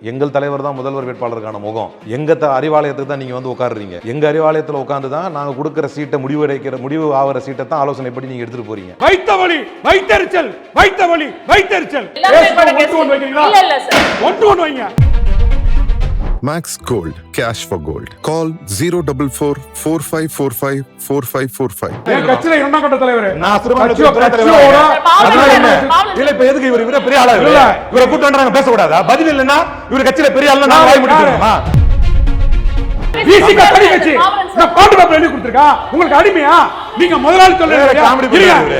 எங்கள் தலைவர் தான் முதல்வர் வேட்பாளருக்கான முகம். எங்க அறிவாலயத்துக்கு தான் நீங்க வந்து உட்காருறீங்க. எங்க அறிவாலயத்தில் உட்கார்ந்து தான் நாங்க கொடுக்கிற சீட்டை முடிவு ஆகிற சீட்டை தான் ஆலோசனை படி நீங்க எடுத்துட்டு போறீங்க. வைத்த வலி வைத்தறிச்சல் ஒன்று வைங்க. Max Gold, cash for gold. Call 044-4545-4545. கட்சியில இரண்டாம் கட்ட தலைவர் நான் இல்ல. இப்ப எதுக்கு இவர பெரிய ஆளா இல்ல இவரை கூட்டு வந்தாங்க பேச கூடாதா? பதில் இல்லன்னா இவர் கட்சியில பெரிய ஆளா நான் வாய் முடிக்கணுமா? விசிக தனி கட்சி நான் பாட்டு பாப்பா எழுதி கொடுத்திருக்கா. உங்களுக்கு அடிமையா? நீங்க முதலாளி தொழிலாளி காமெடி பண்ணுவீங்க.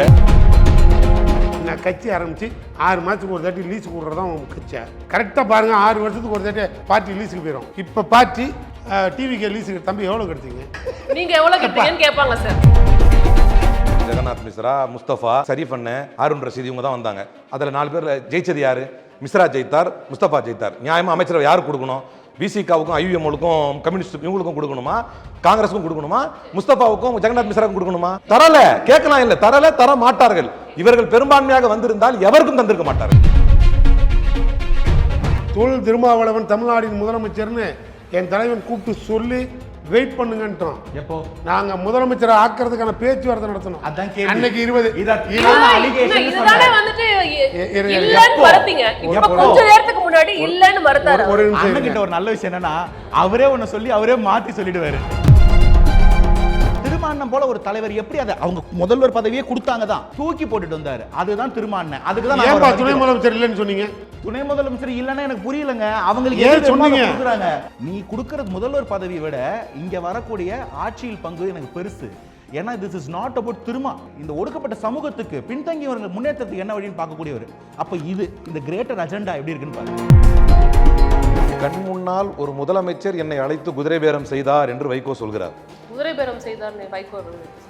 நான் கட்சி ஆரம்பிச்சு 6 மாசத்துக்கு ஒரு தாட்டி லீஸ் கொடுறதா உங்க கட்சி. கரெக்டா பாருங்க 6 வருஷத்துக்கு ஒரு தாட்டி பார்ட்டி லீஸுக்கு போயிடும். இப்ப பார்ட்டி டிவிக்கு லீஸுக்கு தம்பி எவ்வளவு கட்டுறீங்க? நீங்க எவ்வளவு கட்டுறீங்கன்னு கேட்பாங்க சார். ஜெகநாத் மிஸ்ரா, முஸ்தபா, ஷரீஃப் அண்ணன், ஹாரூன் ரஷீத் இவங்க தான் வந்தாங்க. அதுல 4 பேர் ஜெயிச்சது யாரு? மிஸ்ரா ஜெயித்தார், முஸ்தபா ஜெயித்தார். நியாயமா அமைச்சரவை யாருக்கு கொடுக்கணும்? பிசிகாவுக்கும் ஐயுஎம்களுக்கும் கம்யூனிஸ்ட் இவங்களுக்கும் கொடுக்கணுமா? காங்கிரஸுக்கும் கொடுக்கணுமா? முஸ்தபாவுக்கும் ஜெகநாத் மிஸ்ராவுக்கும் கொடுக்கணுமா? தரல, கேட்கலாம் இல்ல, தர மாட்டார்கள். இவர்கள் பெரும்பான்மையாக வந்திருந்தால் எவருக்கும் தந்திருக்க மாட்டார்கள். தொல் திருமாவளவன் தமிழ்நாட்டின் முதலமைச்சர்னு என் தலைவன் கூப்பிட்டு சொல்லி வெயிட் பண்ணுங்கன்றோம். எப்போ நாங்க முதலமைச்சரை ஆக்குறதுக்கான பேச்சுவார்த்தை நடத்தணும். அதான் கேள்வி. அன்னைக்கு 20 இதுதானே வந்துட்டு இல்லன்னு மறத்தீங்க. இப்ப கொஞ்ச நேரத்துக்கு முன்னாடி இல்லன்னு மறத்தாரு. அண்ணன் கிட்ட ஒரு நல்ல விஷயம் என்னன்னா அவரே ஒன்னு சொல்லி அவரே மாத்தி சொல்லிடுவாரு. திருமாண்ணன் போல ஒரு தலைவர் எப்படி அதை அவங்க முதல்வர் பதவியே கொடுத்தாங்க தான் தூக்கி போட்டுட்டு வந்தாரு. அதுதான் திருமாண்ணன். அதுக்கு தான் ஏன்பா துணை முதலமைச்சர் இல்லன்னு சொன்னீங்க? துணை முதலமைச்சர் இல்லன்னா எனக்கு புரியலங்க. அவங்களுக்கு ஏன் சொன்னீங்க? நீ கொடுக்கிற முதல்வர் பதவியை விட இங்க வரக்கூடிய ஆட்சியில் பங்கு எனக்கு பெருசு. ஏன்னா this is not about Thiruma. இந்த ஒடுக்கப்பட்ட சமூகத்துக்கு பின்தங்கியவர்கள் முன்னேற்றத்துக்கு என்ன வழின்னு பார்க்கக்கூடியவர். அப்ப இந்த கிரேட்டர் அஜெண்டா எப்படி இருக்குன்னு பாருங்க. கண் முன்னால் ஒரு முதலமைச்சர் என்னை அழைத்து குதிரை பேரம் செய்தார் என்று வைகோ சொல்கிறார். குதிரை பேரம் செய்தார் வைகோ.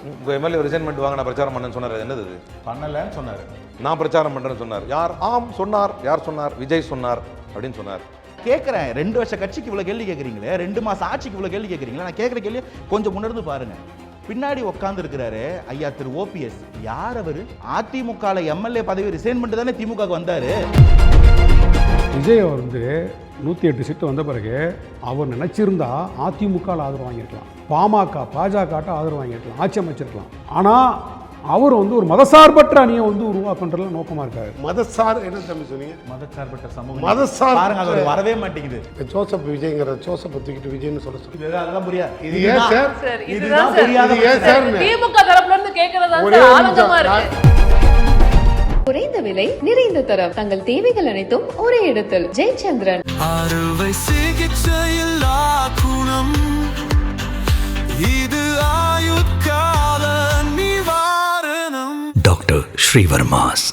உங்க எம்எல்ஏ ரிசைன்மெண்ட் வாங்க நான் பிரச்சாரம் பண்ணேன்னு சொன்னார். என்னது பண்ணலன்னு சொன்னார். நான் பிரச்சாரம் பண்றேன்னு சொன்னார். யார்? ஆம் சொன்னார். யார் சொன்னார்? விஜய் சொன்னார் அப்படின்னு சொன்னார். கேட்கிறேன் 2 வருஷ கட்சிக்கு இவ்வளவு கேள்வி கேட்கறீங்களே, 2 மாசம் ஆட்சிக்கு இவ்வளவு கேள்வி கேட்கறீங்களா? நான் கேட்கிற கேள்வி கொஞ்சம் முன்னேறது பாருங்க. பின்னாடி உட்கார்ந்து இருக்கிறாரு ஐயா திரு ஓபிஎஸ். யார் அவரு? அதிமுக எம்எல்ஏ பதவி ரிசைன் பண்ணிட்டு தானே திமுக வந்தாரு. விஜய் வந்து 108 சீட்டு வந்த பிறகு அவர் நினைச்சிருந்தா அதிமுக ஆதரவு வாங்கியிருக்கலாம், பாஜக ஆதரவு வாங்கியிருக்கலாம், ஆட்சி அமைச்சிருக்கலாம். ஆனால் அவர் வந்து ஒரு மதசார்பற்ற அணியை வந்து உருவாக்குன்றதுல நோக்கமா இருக்காரு. மதசார் என்ன தம்பி சொன்னீங்க? மதசார்பற்ற சமூகம். மதசார் பாருங்க அது வரவே மாட்டேங்குது. ஜோசப் விஜய்ங்கிற ஜோசப் தூக்கிட்டு விஜய்னு சொல்ல அதெல்லாம் புரியாது. இது ஏன் சார்? இதுதான் புரியாத. திமுக தரப்புல இருந்து கேக்குறதா ஆனந்தமா இருக்கு. குறைந்த விலை நிறைந்த தரம் தங்கள் தேவைகள் அனைத்தும் ஒரே இடத்தில். ஜெயச்சந்திரன். அறுவை சிகிச்சையில் குணம் இது ஆயுட்கால நிவாரணம். Doctor Srivarma's.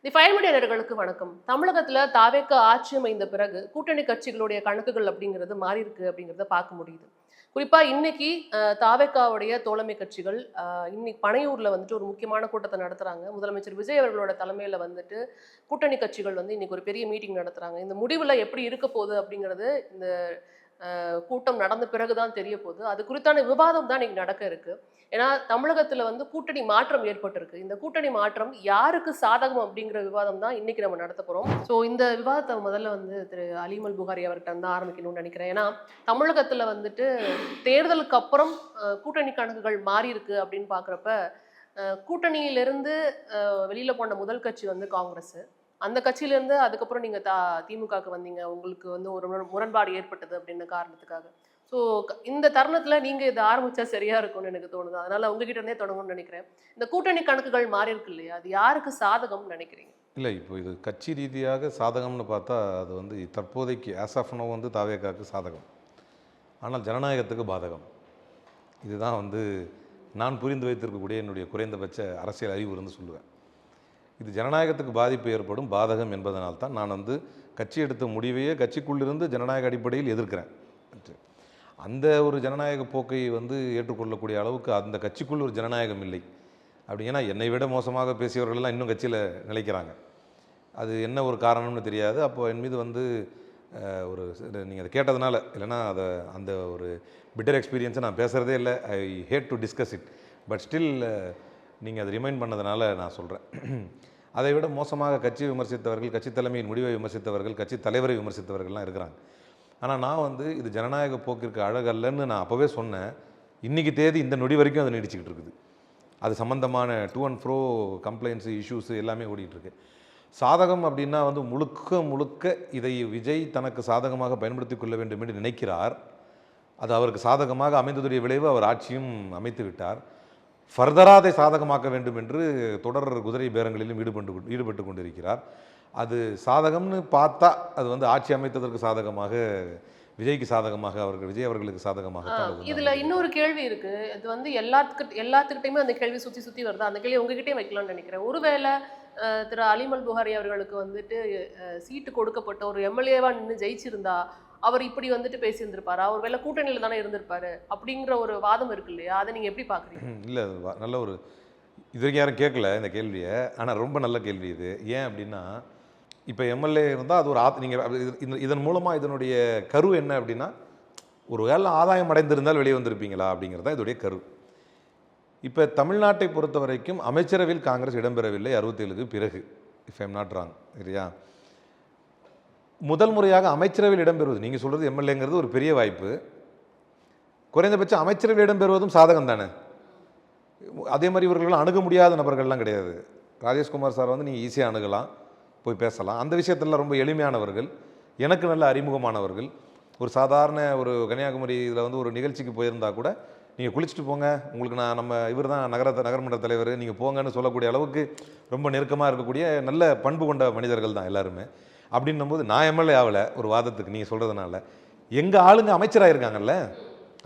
The fire media நேயர்களுக்கு வணக்கம். தமிழகத்துல தாவேக ஆட்சி அமைந்த பிறகு கூட்டணி கட்சிகளுடைய கணக்குகள் அப்படிங்கிறது மாறி இருக்கு அப்படிங்கிறத பார்க்க முடியுது. குறிப்பா இன்னைக்கு தாவேகாவுடைய தோழமை கட்சிகள் இன்னைக்கு பனையூர்ல வந்துட்டு ஒரு முக்கியமான கூட்டத்தை நடத்துறாங்க. முதலமைச்சர் விஜய் அவர்களோட தலைமையில வந்துட்டு கூட்டணி கட்சிகள் வந்து இன்னைக்கு ஒரு பெரிய மீட்டிங் நடத்துறாங்க. இந்த முடிவுல எப்படி இருக்க போகுது அப்படிங்கிறது இந்த கூட்டம் நடந்த பிறகுதான் தெரிய போகுது. அது குறித்தான விவாதம் தான் இன்னைக்கு நடக்க இருக்கு. ஏன்னா தமிழகத்துல வந்து கூட்டணி மாற்றம் ஏற்பட்டிருக்கு. இந்த கூட்டணி மாற்றம் யாருக்கு சாதகம் அப்படிங்கிற விவாதம் தான் இன்னைக்கு நம்ம நடத்த போறோம். ஸோ இந்த விவாதத்தை முதல்ல வந்து திரு அலிமல் புகாரி அவர்கிட்ட வந்து ஆரம்பிக்கணும்னு நினைக்கிறேன். ஏன்னா தமிழகத்துல வந்துட்டு தேர்தலுக்கு அப்புறம் கூட்டணி கணக்குகள் மாறி இருக்கு அப்படின்னு பாக்குறப்ப கூட்டணியிலிருந்து வெளியில போன முதல் கட்சி வந்து காங்கிரஸ். அந்த கட்சியிலேருந்து அதுக்கப்புறம் நீங்கள் திமுகவுக்கு வந்தீங்க. உங்களுக்கு வந்து ஒரு முரண்பாடு ஏற்பட்டது அப்படின்னு காரணத்துக்காக. ஸோ இந்த தருணத்தில் நீங்கள் இதை ஆரம்பித்தா சரியாக இருக்கும்னு எனக்கு தோணுது. அதனால் உங்ககிட்ட இருந்தே தொடங்கும்னு நினைக்கிறேன். இந்த கூட்டணி கணக்குகள் மாறி இருக்கு இல்லையா, அது யாருக்கு சாதகம்னு நினைக்கிறீங்க? இல்லை, இப்போ இது கட்சி ரீதியாக சாதகம்னு பார்த்தா அது வந்து தற்போதைக்கு ஆஸ் ஆஃப் நோ வந்து தாவேகாவுக்கு சாதகம், ஆனால் ஜனநாயகத்துக்கு பாதகம். இதுதான் வந்து நான் புரிந்து வைத்திருக்கக்கூடிய என்னுடைய குறைந்தபட்ச அரசியல் அறிவு இருந்து சொல்லுவேன். இது ஜனநாயகத்துக்கு பாதிப்பு ஏற்படும் பாதகம் என்பதனால்தான் நான் வந்து கட்சி எடுத்த முடிவையே கட்சிக்குள்ளிருந்து ஜனநாயக அடிப்படையில் எதிர்க்கிறேன். அந்த ஒரு ஜனநாயக போக்கை வந்து ஏற்றுக்கொள்ளக்கூடிய அளவுக்கு அந்த கட்சிக்குள் ஒரு ஜனநாயகம் இல்லை. அப்படி ஏன்னா என்னை விட மோசமாக பேசியவர்களெல்லாம் இன்னும் கட்சியில் நிலைக்கிறாங்க. அது என்ன ஒரு காரணம்னு தெரியாது. அப்போ என் மீது வந்து ஒரு நீங்கள் அதை கேட்டதுனால, இல்லைன்னா அதை அந்த ஒரு பிட்டர் எக்ஸ்பீரியன்ஸை நான் பேசுகிறதே இல்லை. I hate to discuss it, but still நீங்கள் அதை ரிமைண்ட் பண்ணதுனால நான் சொல்கிறேன். அதை விட மோசமாக கட்சியை விமர்சித்தவர்கள், கட்சி தலைமையின் முடிவை விமர்சித்தவர்கள், கட்சி தலைவரை விமர்சித்தவர்கள்லாம் இருக்கிறாங்க. ஆனால் நான் வந்து இது ஜனநாயக போக்கிற்கு அழகல்லன்னு நான் அப்போவே சொன்னேன். இன்றைக்கி தேதி இந்த நொடி வரைக்கும் அது நீடிச்சிக்கிட்டு இருக்குது. அது சம்மந்தமான to and fro complaints, issues எல்லாமே ஓடிட்டுருக்கு. சாதகம் அப்படின்னா வந்து முழுக்க இதை விஜய் தனக்கு சாதகமாக பயன்படுத்தி கொள்ள வேண்டும் என்று நினைக்கிறார். அது அவருக்கு சாதகமாக அமைந்ததுடைய விளைவு அவர் ஆட்சியும் அமைத்து விட்டார். ஃபர்தராக அதை சாதகமாக்க வேண்டும் என்று தொடர் குதிரை பேரங்களிலும் ஈடுபட்டு கொண்டிருக்கிறார். அது சாதகம்னு பார்த்தா அது வந்து ஆட்சி அமைத்ததற்கு சாதகமாக, விஜய்க்கு சாதகமாக, விஜய் அவர்களுக்கு சாதகமாக. இதுல இன்னொரு கேள்வி இருக்கு. இது வந்து எல்லாத்துக்கிட்டையுமே அந்த கேள்வி சுத்தி வருது. அந்த கேள்வி உங்ககிட்டயே வைக்கலாம்னு நினைக்கிறேன். ஒருவேளை திரு அலிமல் புகாரி அவர்களுக்கு வந்துட்டு சீட்டு கொடுக்கப்பட்ட ஒரு எம்எல்ஏவா நின்று ஜெயிச்சிருந்தா அவர் இப்படி வந்துட்டு பேசியிருந்திருப்பாரா? ஒரு வேளை கூட்டணியில் தானே இருந்திருப்பாரு அப்படிங்கிற ஒரு வாதம் இருக்கு இல்லையா? அதை நீங்க எப்படி பாக்குறீங்க? இல்லை, நல்ல ஒரு இது வரைக்கும் யாரும் கேட்கல இந்த கேள்வியை. ஆனால் ரொம்ப நல்ல கேள்வி இது. ஏன் அப்படின்னா, இப்போ எம்எல்ஏ இருந்தால் அது ஒரு நீங்கள் இதன் மூலமாக இதனுடைய கரு என்ன அப்படின்னா, ஒரு வேளை ஆதாயம் அடைந்திருந்தால் வெளியே வந்திருப்பீங்களா அப்படிங்கிறது தான் இதோடைய கரு. இப்போ தமிழ்நாட்டை பொறுத்த வரைக்கும் அமைச்சரவையில் காங்கிரஸ் இடம்பெறவில்லை 67க்கு பிறகு, இஃப் ஐம் நாட் ராங், சரியா? முதல் முறையாக அமைச்சரவையில் இடம்பெறுவது, நீங்கள் சொல்கிறது எம்எல்ஏங்கிறது ஒரு பெரிய வாய்ப்பு. குறைந்தபட்சம் அமைச்சரவையில் இடம்பெறுவதும் சாதகம் தானே. அதே மாதிரி இவர்களெலாம் அணுக முடியாத நபர்கள்லாம் கிடையாது. ராஜேஷ்குமார் சார் வந்து நீங்கள் ஈஸியாக அணுகலாம், போய் பேசலாம். அந்த விஷயத்தெல்லாம் ரொம்ப எளிமையானவர்கள், எனக்கு நல்ல அறிமுகமானவர்கள். ஒரு சாதாரண ஒரு கன்னியாகுமரி இதில் வந்து ஒரு நிகழ்ச்சிக்கு போயிருந்தால் கூட நீங்கள் குளிச்சுட்டு போங்க, உங்களுக்கு நம்ம இவர் தான் நகரமன்ற தலைவர், நீங்கள் போங்கன்னு சொல்லக்கூடிய அளவுக்கு ரொம்ப நெருக்கமாக இருக்கக்கூடிய நல்ல பண்பு கொண்ட மனிதர்கள் தான் எல்லாருமே. அப்படின்னும் போது நான் எம்எல்ஏ ஆகலை ஒரு வாதத்துக்கு நீங்கள் சொல்கிறதுனால, எங்கள் ஆளுங்க அமைச்சராக இருக்காங்கல்ல,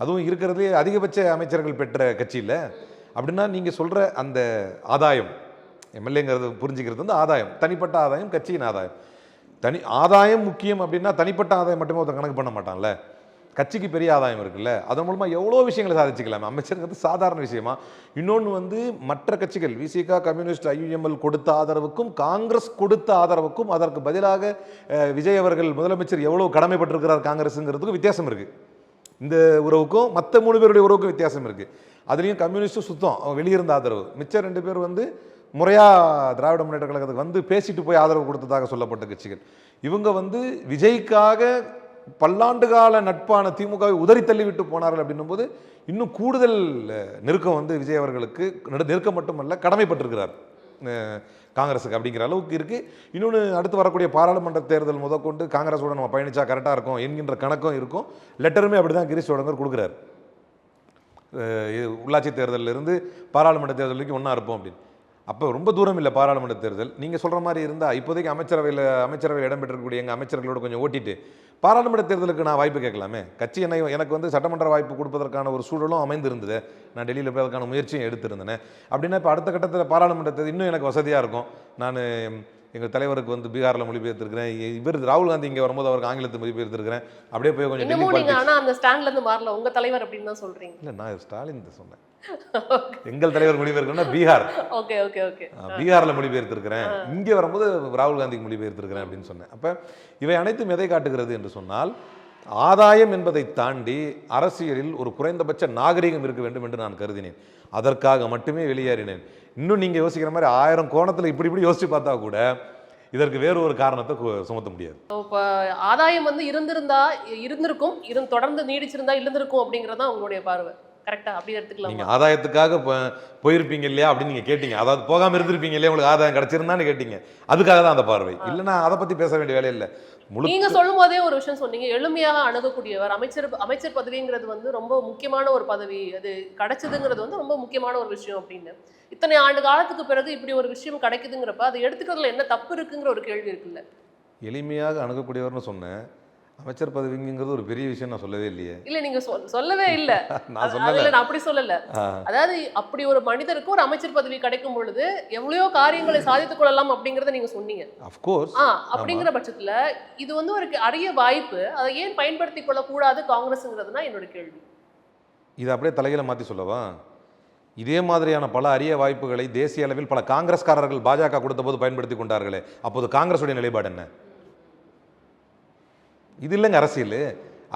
அதுவும் இருக்கிறதுலே அதிகபட்ச அமைச்சர்கள் பெற்ற கட்சியில். அப்படின்னா நீங்கள் சொல்கிற அந்த ஆதாயம், எம்எல்ஏங்கிறது புரிஞ்சுக்கிறது வந்து ஆதாயம், தனிப்பட்ட ஆதாயம், கட்சியின் ஆதாயம். ஆதாயம் முக்கியம் அப்படின்னா தனிப்பட்ட ஆதாயம் மட்டுமே ஒருத்தர் கணக்கு பண்ண மாட்டான்ல. கட்சிக்கு பெரிய ஆதாயம் இருக்குல்ல, அதன் மூலமாக எவ்வளோ விஷயங்களை சாதிச்சுக்கலாம். அமைச்சருங்கிறது சாதாரண விஷயமா. இன்னொன்று வந்து மற்ற கட்சிகள் விசிகா, கம்யூனிஸ்ட், ஐயுஎம்எல் கொடுத்த ஆதரவுக்கும் காங்கிரஸ் கொடுத்த ஆதரவுக்கும் அதற்கு பதிலாக விஜய் அவர்கள் முதலமைச்சர் எவ்வளோ கடமைப்பட்டிருக்கிறார் காங்கிரஸுங்கிறதுக்கும் வித்தியாசம் இருக்குது. இந்த உறவுக்கும் மற்ற 3 பேருடைய உறவுக்கும் வித்தியாசம் இருக்குது. அதுலேயும் கம்யூனிஸ்ட்டும் சுத்தம் வெளியிருந்த ஆதரவு, மிச்சம் 2 பேர் வந்து முறையாக திராவிட முன்னேற்ற கழகத்துக்கு வந்து பேசிட்டு போய் ஆதரவு கொடுத்ததாக சொல்லப்பட்ட கட்சிகள். இவங்க வந்து விஜய்க்காக பல்லாண்டு கால நட்பான திமுகவை உதறி தள்ளிவிட்டு போனார்கள். அப்படின்னும் போது இன்னும் கூடுதல் நெருக்கம் வந்து விஜய் அவர்களுக்கு நெருக்கம் மட்டுமல்ல கடமைப்பட்டிருக்கிறார் காங்கிரஸுக்கு அப்படிங்கிற அளவுக்கு இருக்குது. இன்னொன்று அடுத்து வரக்கூடிய பாராளுமன்ற தேர்தல் முதற்கொண்டு காங்கிரஸோட நம்ம பயணிச்சா கரெக்டாக இருக்கும் என்கின்ற கணக்கும் இருக்கும். லெட்டருமே அப்படி தான் கிரீஷ் சோடங்கர் கொடுக்குறாரு. உள்ளாட்சி தேர்தலிருந்து பாராளுமன்ற தேர்தல் வரைக்கும் ஒன்றா இருப்போம் அப்படின்னு. அப்போ ரொம்ப தூரம் இல்லை பாராளுமன்ற தேர்தல். நீங்கள் சொல்கிற மாதிரி இருந்தால் இப்போதைக்கு அமைச்சரவையில் இடம்பெற்றிருக்கக்கூடிய எங்கள் அமைச்சர்களோட கொஞ்சம் ஓட்டிட்டு பாராளுமன்ற தேர்தலுக்கு நான் வாய்ப்பு கேட்கலாமே. கட்சி எனக்கு வந்து சட்டமன்ற வாய்ப்பு கொடுப்பதற்கான ஒரு சூழலும் அமைந்திருந்தது. நான் டெல்லியில் போய் அதுக்கான முயற்சியும் எடுத்திருந்தேன். அப்படின்னா இப்போ அடுத்த கட்டத்தில் பாராளுமன்ற தேர்தல் இன்னும் எனக்கு வசதியாக இருக்கும். நான் எங்கள் தலைவருக்கு வந்து பீகாரில் மொழிபெயர்த்திருக்கிறேன். இவர் ராகுல் காந்தி இங்கே வரும்போது அவருக்கு ஆங்கிலத்தை மொழிபெயர்த்திருக்கிறேன். அப்படியே போய் கொஞ்சம் அந்த ஸ்டாண்ட்லேருந்து மாறல உங்கள் தலைவர் அப்படின்னு தான் சொல்கிறீங்க. இல்லை, நான் ஸ்டாலின் சொன்னேன். எங்கள் தலைவர் மொழிபெயர்க்கணும்னா பீகார். ஓகே ஓகே ஓகே, பீகாரில் மொழிபெயர்த்திருக்கிறேன், இங்கே வரும்போது ராகுல் காந்திக்கு மொழிபெயர்த்திருக்கிறேன் அப்படின்னு சொன்னேன். அப்போ இவை அனைத்தும் எதை காட்டுகிறது என்று சொன்னால், ஆதாயம் என்பதை தாண்டி அரசியலில் ஒரு குறைந்தபட்ச நாகரிகம் இருக்க வேண்டும் என்று நான் கருதினேன். அதற்காக மட்டுமே வெளியேறினேன். இன்னும் நீங்கள் யோசிக்கிற மாதிரி 1000 கோணத்தில் இப்படி யோசிச்சு பார்த்தா கூட இதற்கு வேறு ஒரு காரணத்தை சுமத்த முடியாது. இப்போ ஆதாயம் வந்து இருந்திருக்கும், தொடர்ந்து நீடிச்சிருந்தா இருந்திருக்கும் அப்படிங்கிறதான் உங்களுடைய பார்வை. கரெக்டா? அப்படி எடுத்துக்கலாம். நீங்கள் ஆதாயத்துக்காக போயிருப்பீங்க இல்லையா அப்படின்னு நீங்கள் கேட்டீங்க. அதாவது போகாமல் இருந்திருப்பீங்க இல்லையா, உங்களுக்கு ஆதாயம் கிடைச்சிருந்தான்னு கேட்டீங்க. அதுக்காக தான் அந்த பார்வை. இல்லைன்னா அதை பற்றி பேச வேண்டிய வேலை இல்லை. நீங்க சொல்லும் போதே ஒரு விஷயம் சொன்னீங்க, எளிமையாக அணுகக்கூடியவர். அமைச்சர் பதவிங்கிறது வந்து ரொம்ப முக்கியமான ஒரு பதவி, அது கிடைச்சதுங்கிறது வந்து ரொம்ப முக்கியமான ஒரு விஷயம் அப்படின்னு. இத்தனை ஆண்டு காலத்துக்கு பிறகு இப்படி ஒரு விஷயம் கிடைக்குதுங்கிறப்ப அதை எடுத்துக்கிறதுல என்ன தப்பு இருக்குங்கிற ஒரு கேள்வி இருக்குல்ல. எளிமையாக அணுகக்கூடியவர்னு சொன்னேன். அமைச்சர் பதவிங்கிறது ஒரு பெரிய விஷயம் நான் சொல்லவே இல்லையே. இல்ல, நீங்க சொல்லவே இல்லை. நான் அப்படி சொல்லல. அதாவது அப்படி ஒரு மனிதருக்கு ஒரு அமைச்சர் பதவி கிடைக்கும் பொழுது எவ்வளவோ காரியங்களை சாதித்துக் கொள்ளலாம் அப்படிங்கறத நீங்க சொன்னீங்க. Of course. அப்படிங்கிற பட்சத்துல இது வந்து ஒரு அரிய வாய்ப்பு, அதை ஏன் பயன்படுத்தி கொள்ள கூடாது காங்கிரஸ்ங்கிறதுனா என்னோட கேள்வி. இதை அப்படியே தலையில மாத்தி சொல்லவா? இதே மாதிரியான பல அரிய வாய்ப்புகளை தேசிய அளவில் பல காங்கிரஸ்காரர்கள் பாஜக கொடுத்த போது பயன்படுத்தி கொண்டார்களே, அப்போது காங்கிரஸுடைய நிலைப்பாடு என்ன? இது இல்லைங்க அரசியல்.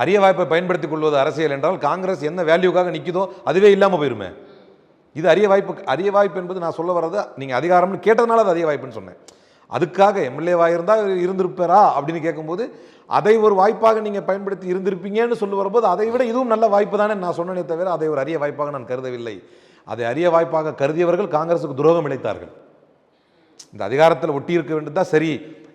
அரிய வாய்ப்பை பயன்படுத்திக் கொள்வது அரசியல் என்றால் காங்கிரஸ் என்ன வேல்யூக்காக நிற்குதோ அதுவே இல்லாமல் போயிருமே. இது அரிய வாய்ப்பு என்பது நான் சொல்ல வர்றது நீங்கள் அதிகாரம்னு கேட்டதுனால அது அரிய வாய்ப்புன்னு சொன்னேன். அதுக்காக எம்எல்ஏவாக இருந்தால் இருந்திருப்பாரா அப்படின்னு கேட்கும்போது அதை ஒரு வாய்ப்பாக நீங்கள் பயன்படுத்தி இருந்திருப்பீங்கன்னு சொல்லி வரும்போது அதை விட இதுவும் நல்ல வாய்ப்பு தானே நான் சொன்னேனே தவிர அதை ஒரு அரிய வாய்ப்பாக நான் கருதவில்லை. அதை அரிய வாய்ப்பாக கருதியவர்கள் காங்கிரஸுக்கு துரோகம் இழைத்தார்கள். இந்த அதிகாரத்தில் ஒட்டி இருக்க வேண்டியதுதான் சரி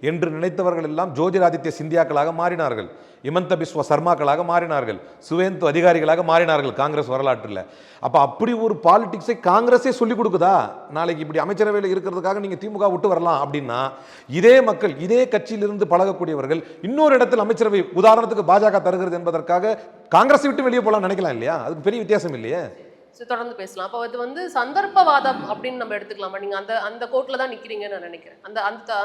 என்று நினைத்தவர்கள் எல்லாம் ஜோதிராதித்ய சிந்தியாக்களாக மாறினார்கள், இமந்த பிஸ்வ சர்மாக்களாக மாறினார்கள், சுவேந்து அதிகாரிகளாக மாறினார்கள் காங்கிரஸ் வரலாற்றில். அப்போ அப்படி ஒரு பாலிடிக்ஸை காங்கிரஸே சொல்லிக் கொடுக்குதா? நாளைக்கு இப்படி அமைச்சரவையில் இருக்கிறதுக்காக நீங்கள் திமுக விட்டு வரலாம் அப்படின்னா இதே மக்கள் இதே கட்சியிலிருந்து பழகக்கூடியவர்கள் இன்னொரு இடத்தில் அமைச்சரவை உதாரணத்துக்கு பாஜக தருகிறது என்பதற்காக காங்கிரஸை விட்டு வெளியே போகலாம் நினைக்கலாம் இல்லையா? அதுக்கு பெரிய வித்தியாசம் இல்லையே. தொடர்ந்து பேசலாம். அப்போ இது வந்து சந்தர்ப்பவாதம் அப்படின்னு நம்ம எடுத்துக்கலாமா? நீங்க அந்த கோர்ட்ல தான் நிக்கிறீங்கன்னு நான் நினைக்கிறேன்.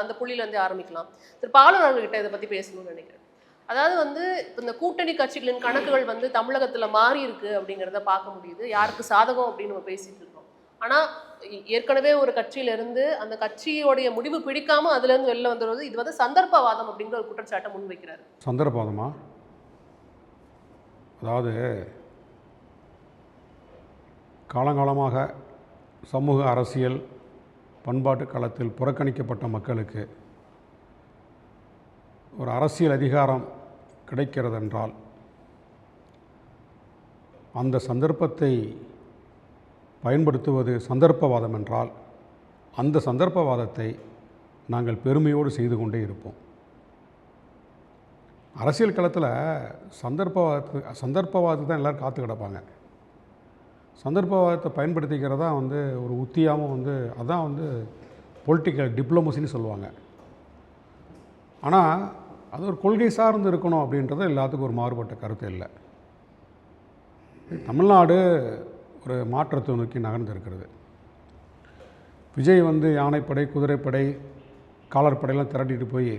அந்த புள்ளியில இருந்து ஆரம்பிக்கலாம். திரு பாலுவர்கிட்ட இதை பத்தி பேசணும்னு நினைக்கிறேன். அதாவது வந்து இந்த கூட்டணி கட்சிகளின் கணக்குகள் வந்து தமிழகத்துல மாறி இருக்கு அப்படிங்கிறத பார்க்க முடியுது. யாருக்கு சாதகம் அப்படின்னு நம்ம பேசிட்டு இருக்கோம். ஆனா ஏற்கனவே ஒரு கட்சியில இருந்து அந்த கட்சியோடைய முடிவு பிடிக்காம அதுல இருந்து வெளில வந்துடுவது இது வந்து சந்தர்ப்பவாதம் அப்படிங்கிற ஒரு குற்றச்சாட்டை முன்வைக்கிறாரு. சந்தர்ப்பவாதமா? அதாவது காலங்காலமாக சமூக அரசியல் பண்பாட்டு களத்தில் புறக்கணிக்கப்பட்ட மக்களுக்கு ஒரு அரசியல் அதிகாரம் கிடைக்கிறதென்றால் அந்த சந்தர்ப்பத்தை பயன்படுத்துவது சந்தர்ப்பவாதம் என்றால் அந்த சந்தர்ப்பவாதத்தை நாங்கள் பெருமையோடு செய்து கொண்டே இருப்போம். அரசியல் களத்தில் சந்தர்ப்பவாதத்தை தான் எல்லோரும் காத்து கிடப்பாங்க. சந்தர்ப்பவாதத்தை பயன்படுத்திக்கிறதா வந்து ஒரு உத்தியாகவும் வந்து அதான் வந்து பொலிட்டிக்கல் டிப்ளமசின்னு சொல்லுவாங்க. ஆனால் அது ஒரு கொள்கை சார்ந்து இருக்கணும் அப்படின்றது எல்லாத்துக்கும் ஒரு மாறுபட்ட கருத்து இல்லை. தமிழ்நாடு ஒரு மாற்றத்தை நோக்கி நகர்ந்திருக்கிறது. விஜய் வந்து யானைப்படை குதிரைப்படை காலற்படையெல்லாம் திரட்டிட்டு போய்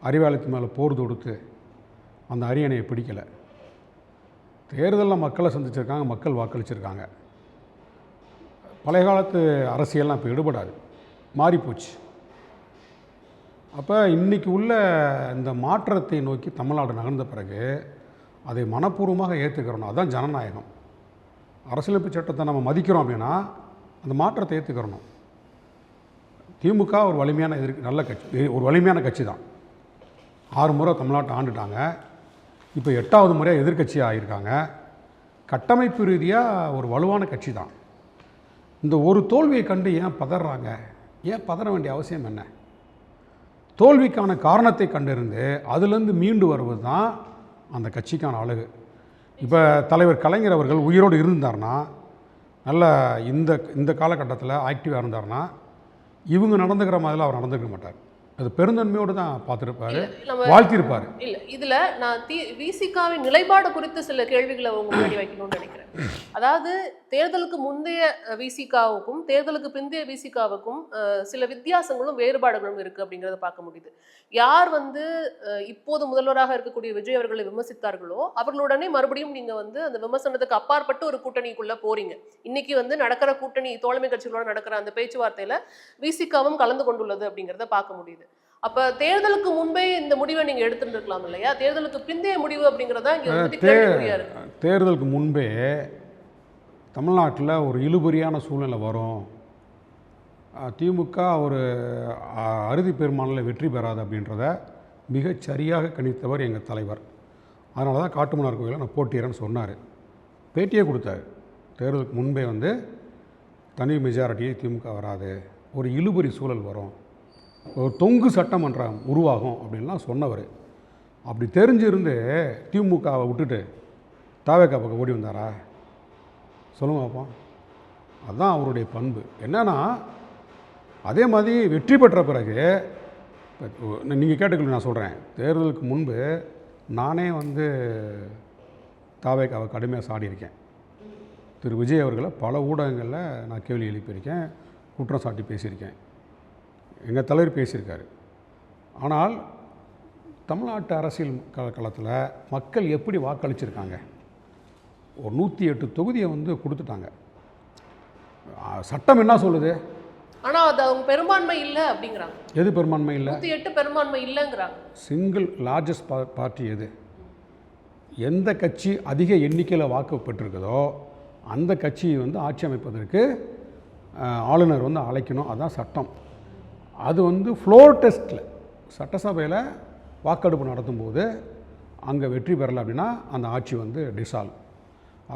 அறிவாலயத்து மேலே போர் தொடுத்து அந்த அரியணையை பிடிக்கலை. தேர்தலில் மக்களை சந்திச்சிருக்காங்க, மக்கள் வாக்களிச்சிருக்காங்க. பழைய காலத்து அரசியல்லாம் இப்போ ஈடுபடாது, மாறிப்போச்சு. அப்போ இன்றைக்கி உள்ள இந்த மாற்றத்தை நோக்கி தமிழ்நாடு நகர்ந்த பிறகு அதை மனப்பூர்வமாக ஏற்றுக்கிறோம். அதுதான் ஜனநாயகம். அரசியலமைப்பு சட்டத்தை நம்ம மதிக்கிறோம் அப்படின்னா அந்த மாற்றத்தை ஏற்றுக்கிறணும். திமுக ஒரு வலிமையான நல்ல கட்சி, ஒரு வலிமையான கட்சி தான். 6 முறை தமிழ்நாட்டை ஆண்டுட்டாங்க. இப்போ 8வது முறையாக எதிர்க்கட்சியாக ஆகியிருக்காங்க. கட்டமைப்பு ரீதியாக ஒரு வலுவான கட்சி தான். இந்த ஒரு தோல்வியை கண்டு ஏன் பதறாங்க? ஏன் பதற வேண்டிய அவசியம் என்ன? தோல்விக்கான காரணத்தை கண்டிருந்து அதுலேருந்து மீண்டு வருவது தான் அந்த கட்சிக்கான அழகு. இப்போ தலைவர் கலைஞர் அவர்கள் உயிரோடு இருந்தார்னா, நல்ல இந்த காலகட்டத்தில் ஆக்டிவாக இருந்தார்னா இவங்க நடந்துக்கிற மாதிரிலாம் அவர் நடந்துக்க மாட்டார். அது பெருந்தன்மையோடு தான் பார்த்துருப்பாரு, வாழ்த்திருப்பார். இல்லை, இதில் நான் விசிகாவின் நிலைப்பாடு குறித்து சில கேள்விகளை உங்க முன்னாடி வைக்கணும்னு நினைக்கிறேன். அதாவது தேர்தலுக்கு முந்தைய விசிகாவுக்கும் தேர்தலுக்கு பிந்தைய விசிகாவுக்கும் சில வித்தியாசங்களும் வேறுபாடுகளும் இருக்குது அப்படிங்கிறத பார்க்க முடியுது. யார் வந்து இப்போது முதல்வராக இருக்கக்கூடிய விஜய் அவர்களை விமர்சித்தார்களோ அவர்களுடனே மறுபடியும் நீங்கள் வந்து அந்த விமர்சனத்துக்கு அப்பாற்பட்டு ஒரு கூட்டணிக்குள்ளே போறீங்க. இன்னைக்கு வந்து நடக்கிற கூட்டணி தோழமை கட்சிகளோட நடக்கிற அந்த பேச்சுவார்த்தையில் விசிகாவும் கலந்து கொண்டுள்ளது அப்படிங்கிறத பார்க்க முடியுது. அப்போ தேர்தலுக்கு முன்பே இந்த முடிவை நீங்கள் எடுத்துட்டு இருக்கலாம் இல்லையா? தேர்தலுக்கு பிந்தைய முடிவு அப்படிங்கிறதா இங்கே வந்து கேள்விக்குறியா இருக்கு. தேர்தலுக்கு முன்பே தமிழ்நாட்டில் ஒரு இழுபறியான சூழ்நிலை வரும், திமுக ஒரு அறுதி பெரும்பான்மையில் வெற்றி பெறாது அப்படின்றத மிகச் சரியாக கணித்தவர் எங்கள் தலைவர். அதனால தான் காட்டுமன்னார் கோயிலில் நான் போட்டியிறேன்னு சொன்னார், பேட்டியே கொடுத்தாரு. தேர்தலுக்கு முன்பே வந்து தனி மெஜாரிட்டியே திமுக வராது, ஒரு இழுபறி சூழல் வரும், ஒரு தொங்கு சட்டமன்றம் உருவாகும் அப்படின்லாம் சொன்னவர். அப்படி தெரிஞ்சிருந்து திமுகவை விட்டுட்டு தாவேகா பக்கம் ஓடி வந்தாரா? சொல்லுங்க பார்ப்போம். அதுதான் அவருடைய பண்பு. என்னன்னா அதே மாதிரி வெற்றி பெற்ற பிறகு நீங்கள் கேட்டுக்கல, நான் சொல்கிறேன், தேர்தலுக்கு முன்பு நானே வந்து தாவேகாவை கடுமையாக சாடியிருக்கேன். திரு விஜய் அவர்களை பல ஊடகங்களில் நான் கேள்வி எழுப்பியிருக்கேன், குற்றம் சாட்டி பேசியிருக்கேன், எங்கள் தலைவர் பேசியிருக்காரு. ஆனால் தமிழ்நாட்டு அரசியல் களத்தில் மக்கள் எப்படி வாக்களிச்சிருக்காங்க? ஒரு 108 தொகுதியை வந்து கொடுத்துட்டாங்க. சட்டம் என்ன சொல்லுது? ஆனால் அது அவங்க பெரும்பான்மை இல்லை அப்படிங்கிறாங்க. எது பெரும்பான்மை இல்லை? 108 பெரும்பான்மை இல்லைங்கிறாங்க. சிங்கிள் லார்ஜஸ்ட் பார்ட்டி எது? எந்த கட்சி அதிக எண்ணிக்கையில் வாக்கு பெற்றிருக்குதோ அந்த கட்சியை வந்து ஆட்சி அமைப்பதற்கு ஆளுநர் வந்து அழைக்கணும். அதுதான் சட்டம். அது வந்து ஃப்ளோர் டெஸ்ட்டில் சட்டசபையில் வாக்கெடுப்பு நடத்தும்போது அங்கே வெற்றி பெறலை அப்படின்னா அந்த ஆட்சி வந்து டிசால்வ்.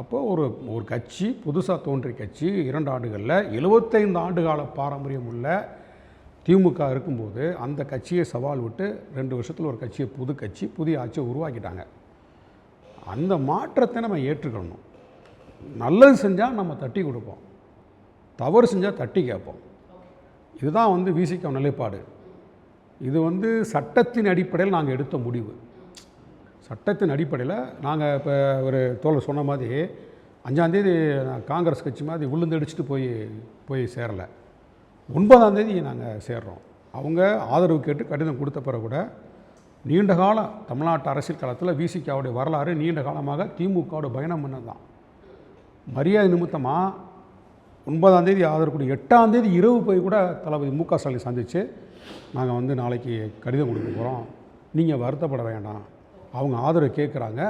அப்போது ஒரு கட்சி புதுசாக தோன்றிய கட்சி 2 ஆண்டுகளில் 75 ஆண்டுகால பாரம்பரியம் உள்ள திமுக இருக்கும்போது அந்த கட்சியை சவால் விட்டு 2 வருஷத்தில் ஒரு கட்சியை புதிய ஆட்சியை உருவாக்கிட்டாங்க. அந்த மாற்றத்தை நம்ம ஏற்றுக்கணும். நல்லது செஞ்சால் நம்ம தட்டி கொடுப்போம், தவறு செஞ்சால் தட்டி கேட்போம். இதுதான் வந்து விசிக நிலைப்பாடு. இது வந்து சட்டத்தின் அடிப்படையில் நாங்கள் எடுத்த முடிவு. சட்டத்தின் அடிப்படையில் நாங்கள் இப்போ ஒரு தோழர் சொன்ன மாதிரி 5ஆம் தேதி காங்கிரஸ் கட்சி மாதிரி விழுந்தடிச்சிட்டு போய் சேரலை. 9ஆம் தேதி நாங்கள் சேர்றோம். அவங்க ஆதரவு கேட்டு கடிதம் கொடுத்த பிறகு கூட நீண்ட காலம் தமிழ்நாட்டு அரசியல் களத்தில் விசிகாவுடைய வரலாறு நீண்ட காலமாக திமுகவோட பயணம் பண்ணதான். மரியாதை நிமித்தமாக 9ஆம் தேதி ஆதரவு கூட 8ஆம் தேதி இரவு போய் கூட தளபதி மு க ஸ்டாலின் சந்தித்து நாங்கள் வந்து நாளைக்கு கடிதம் கொடுக்க போகிறோம், நீங்கள் வருத்தப்பட வேண்டாம், அவங்க ஆதரவு கேட்குறாங்க,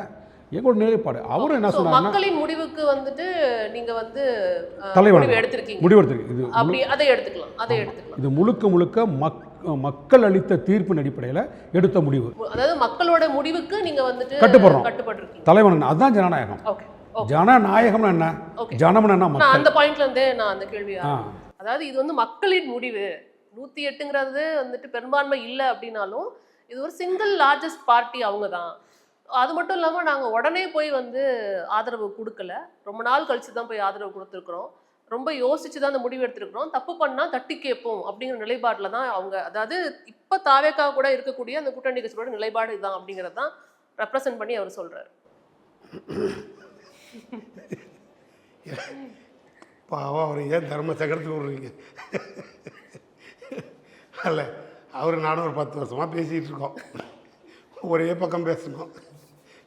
எங்களோட நிலைப்பாடு. அவரும் என்ன சொன்னாங்க, மக்களின் முடிவுக்கு வந்துட்டு நீங்க வந்து தலைவர் முடிவு எடுத்திருக்கீங்க. இது அப்படி அதை எடுத்துக்கலாம். இது முழுக்க மக்கள் அளித்த தீர்ப்பின் அடிப்படையில் எடுத்த முடிவு. அதாவது மக்களோட முடிவுக்கு நீங்க வந்துட்டு கட்டுப்படுறோம். தலைவன் அதுதான் ஜனநாயகம். ஜனநாயகம்னா என்ன, ஜனம்னா என்ன? நான் அந்த பாயிண்ட்ல இருந்தே நான் அந்த கேள்வியா, அதாவது இது வந்து மக்களின் முடிவு 108ங்கிறது வந்துட்டு பெரும்பான்மை இல்லை அப்படின்னாலும் இது ஒரு சிங்கிள் லார்ஜஸ்ட் பார்ட்டி அவங்க தான். அது மட்டும் இல்லாமல் நாங்கள் உடனே போய் வந்து ஆதரவு கொடுக்கல, ரொம்ப நாள் கழிச்சு தான் போய் ஆதரவு கொடுத்துருக்குறோம், ரொம்ப யோசிச்சு தான் அந்த முடிவு எடுத்துருக்குறோம், தப்பு பண்ணால் தட்டி கேட்போம் அப்படிங்கிற நிலைப்பாட்டில் தான் அவங்க, அதாவது இப்போ தாவேக்கா கூட இருக்கக்கூடிய அந்த கூட்டணி கட்சியோட நிலைப்பாடு இதுதான் அப்படிங்கிறது தான் ரெப்ரசன்ட் பண்ணி அவர் சொல்கிறார். பாவம், அவர் ஏன் தர்ம சக்கரத்துக்கு விடுறீங்க? அல்ல, அவர் நானும் ஒரு 10 வருஷமாக பேசிகிட்டு இருக்கோம், ஒரே பக்கம் பேசணும்,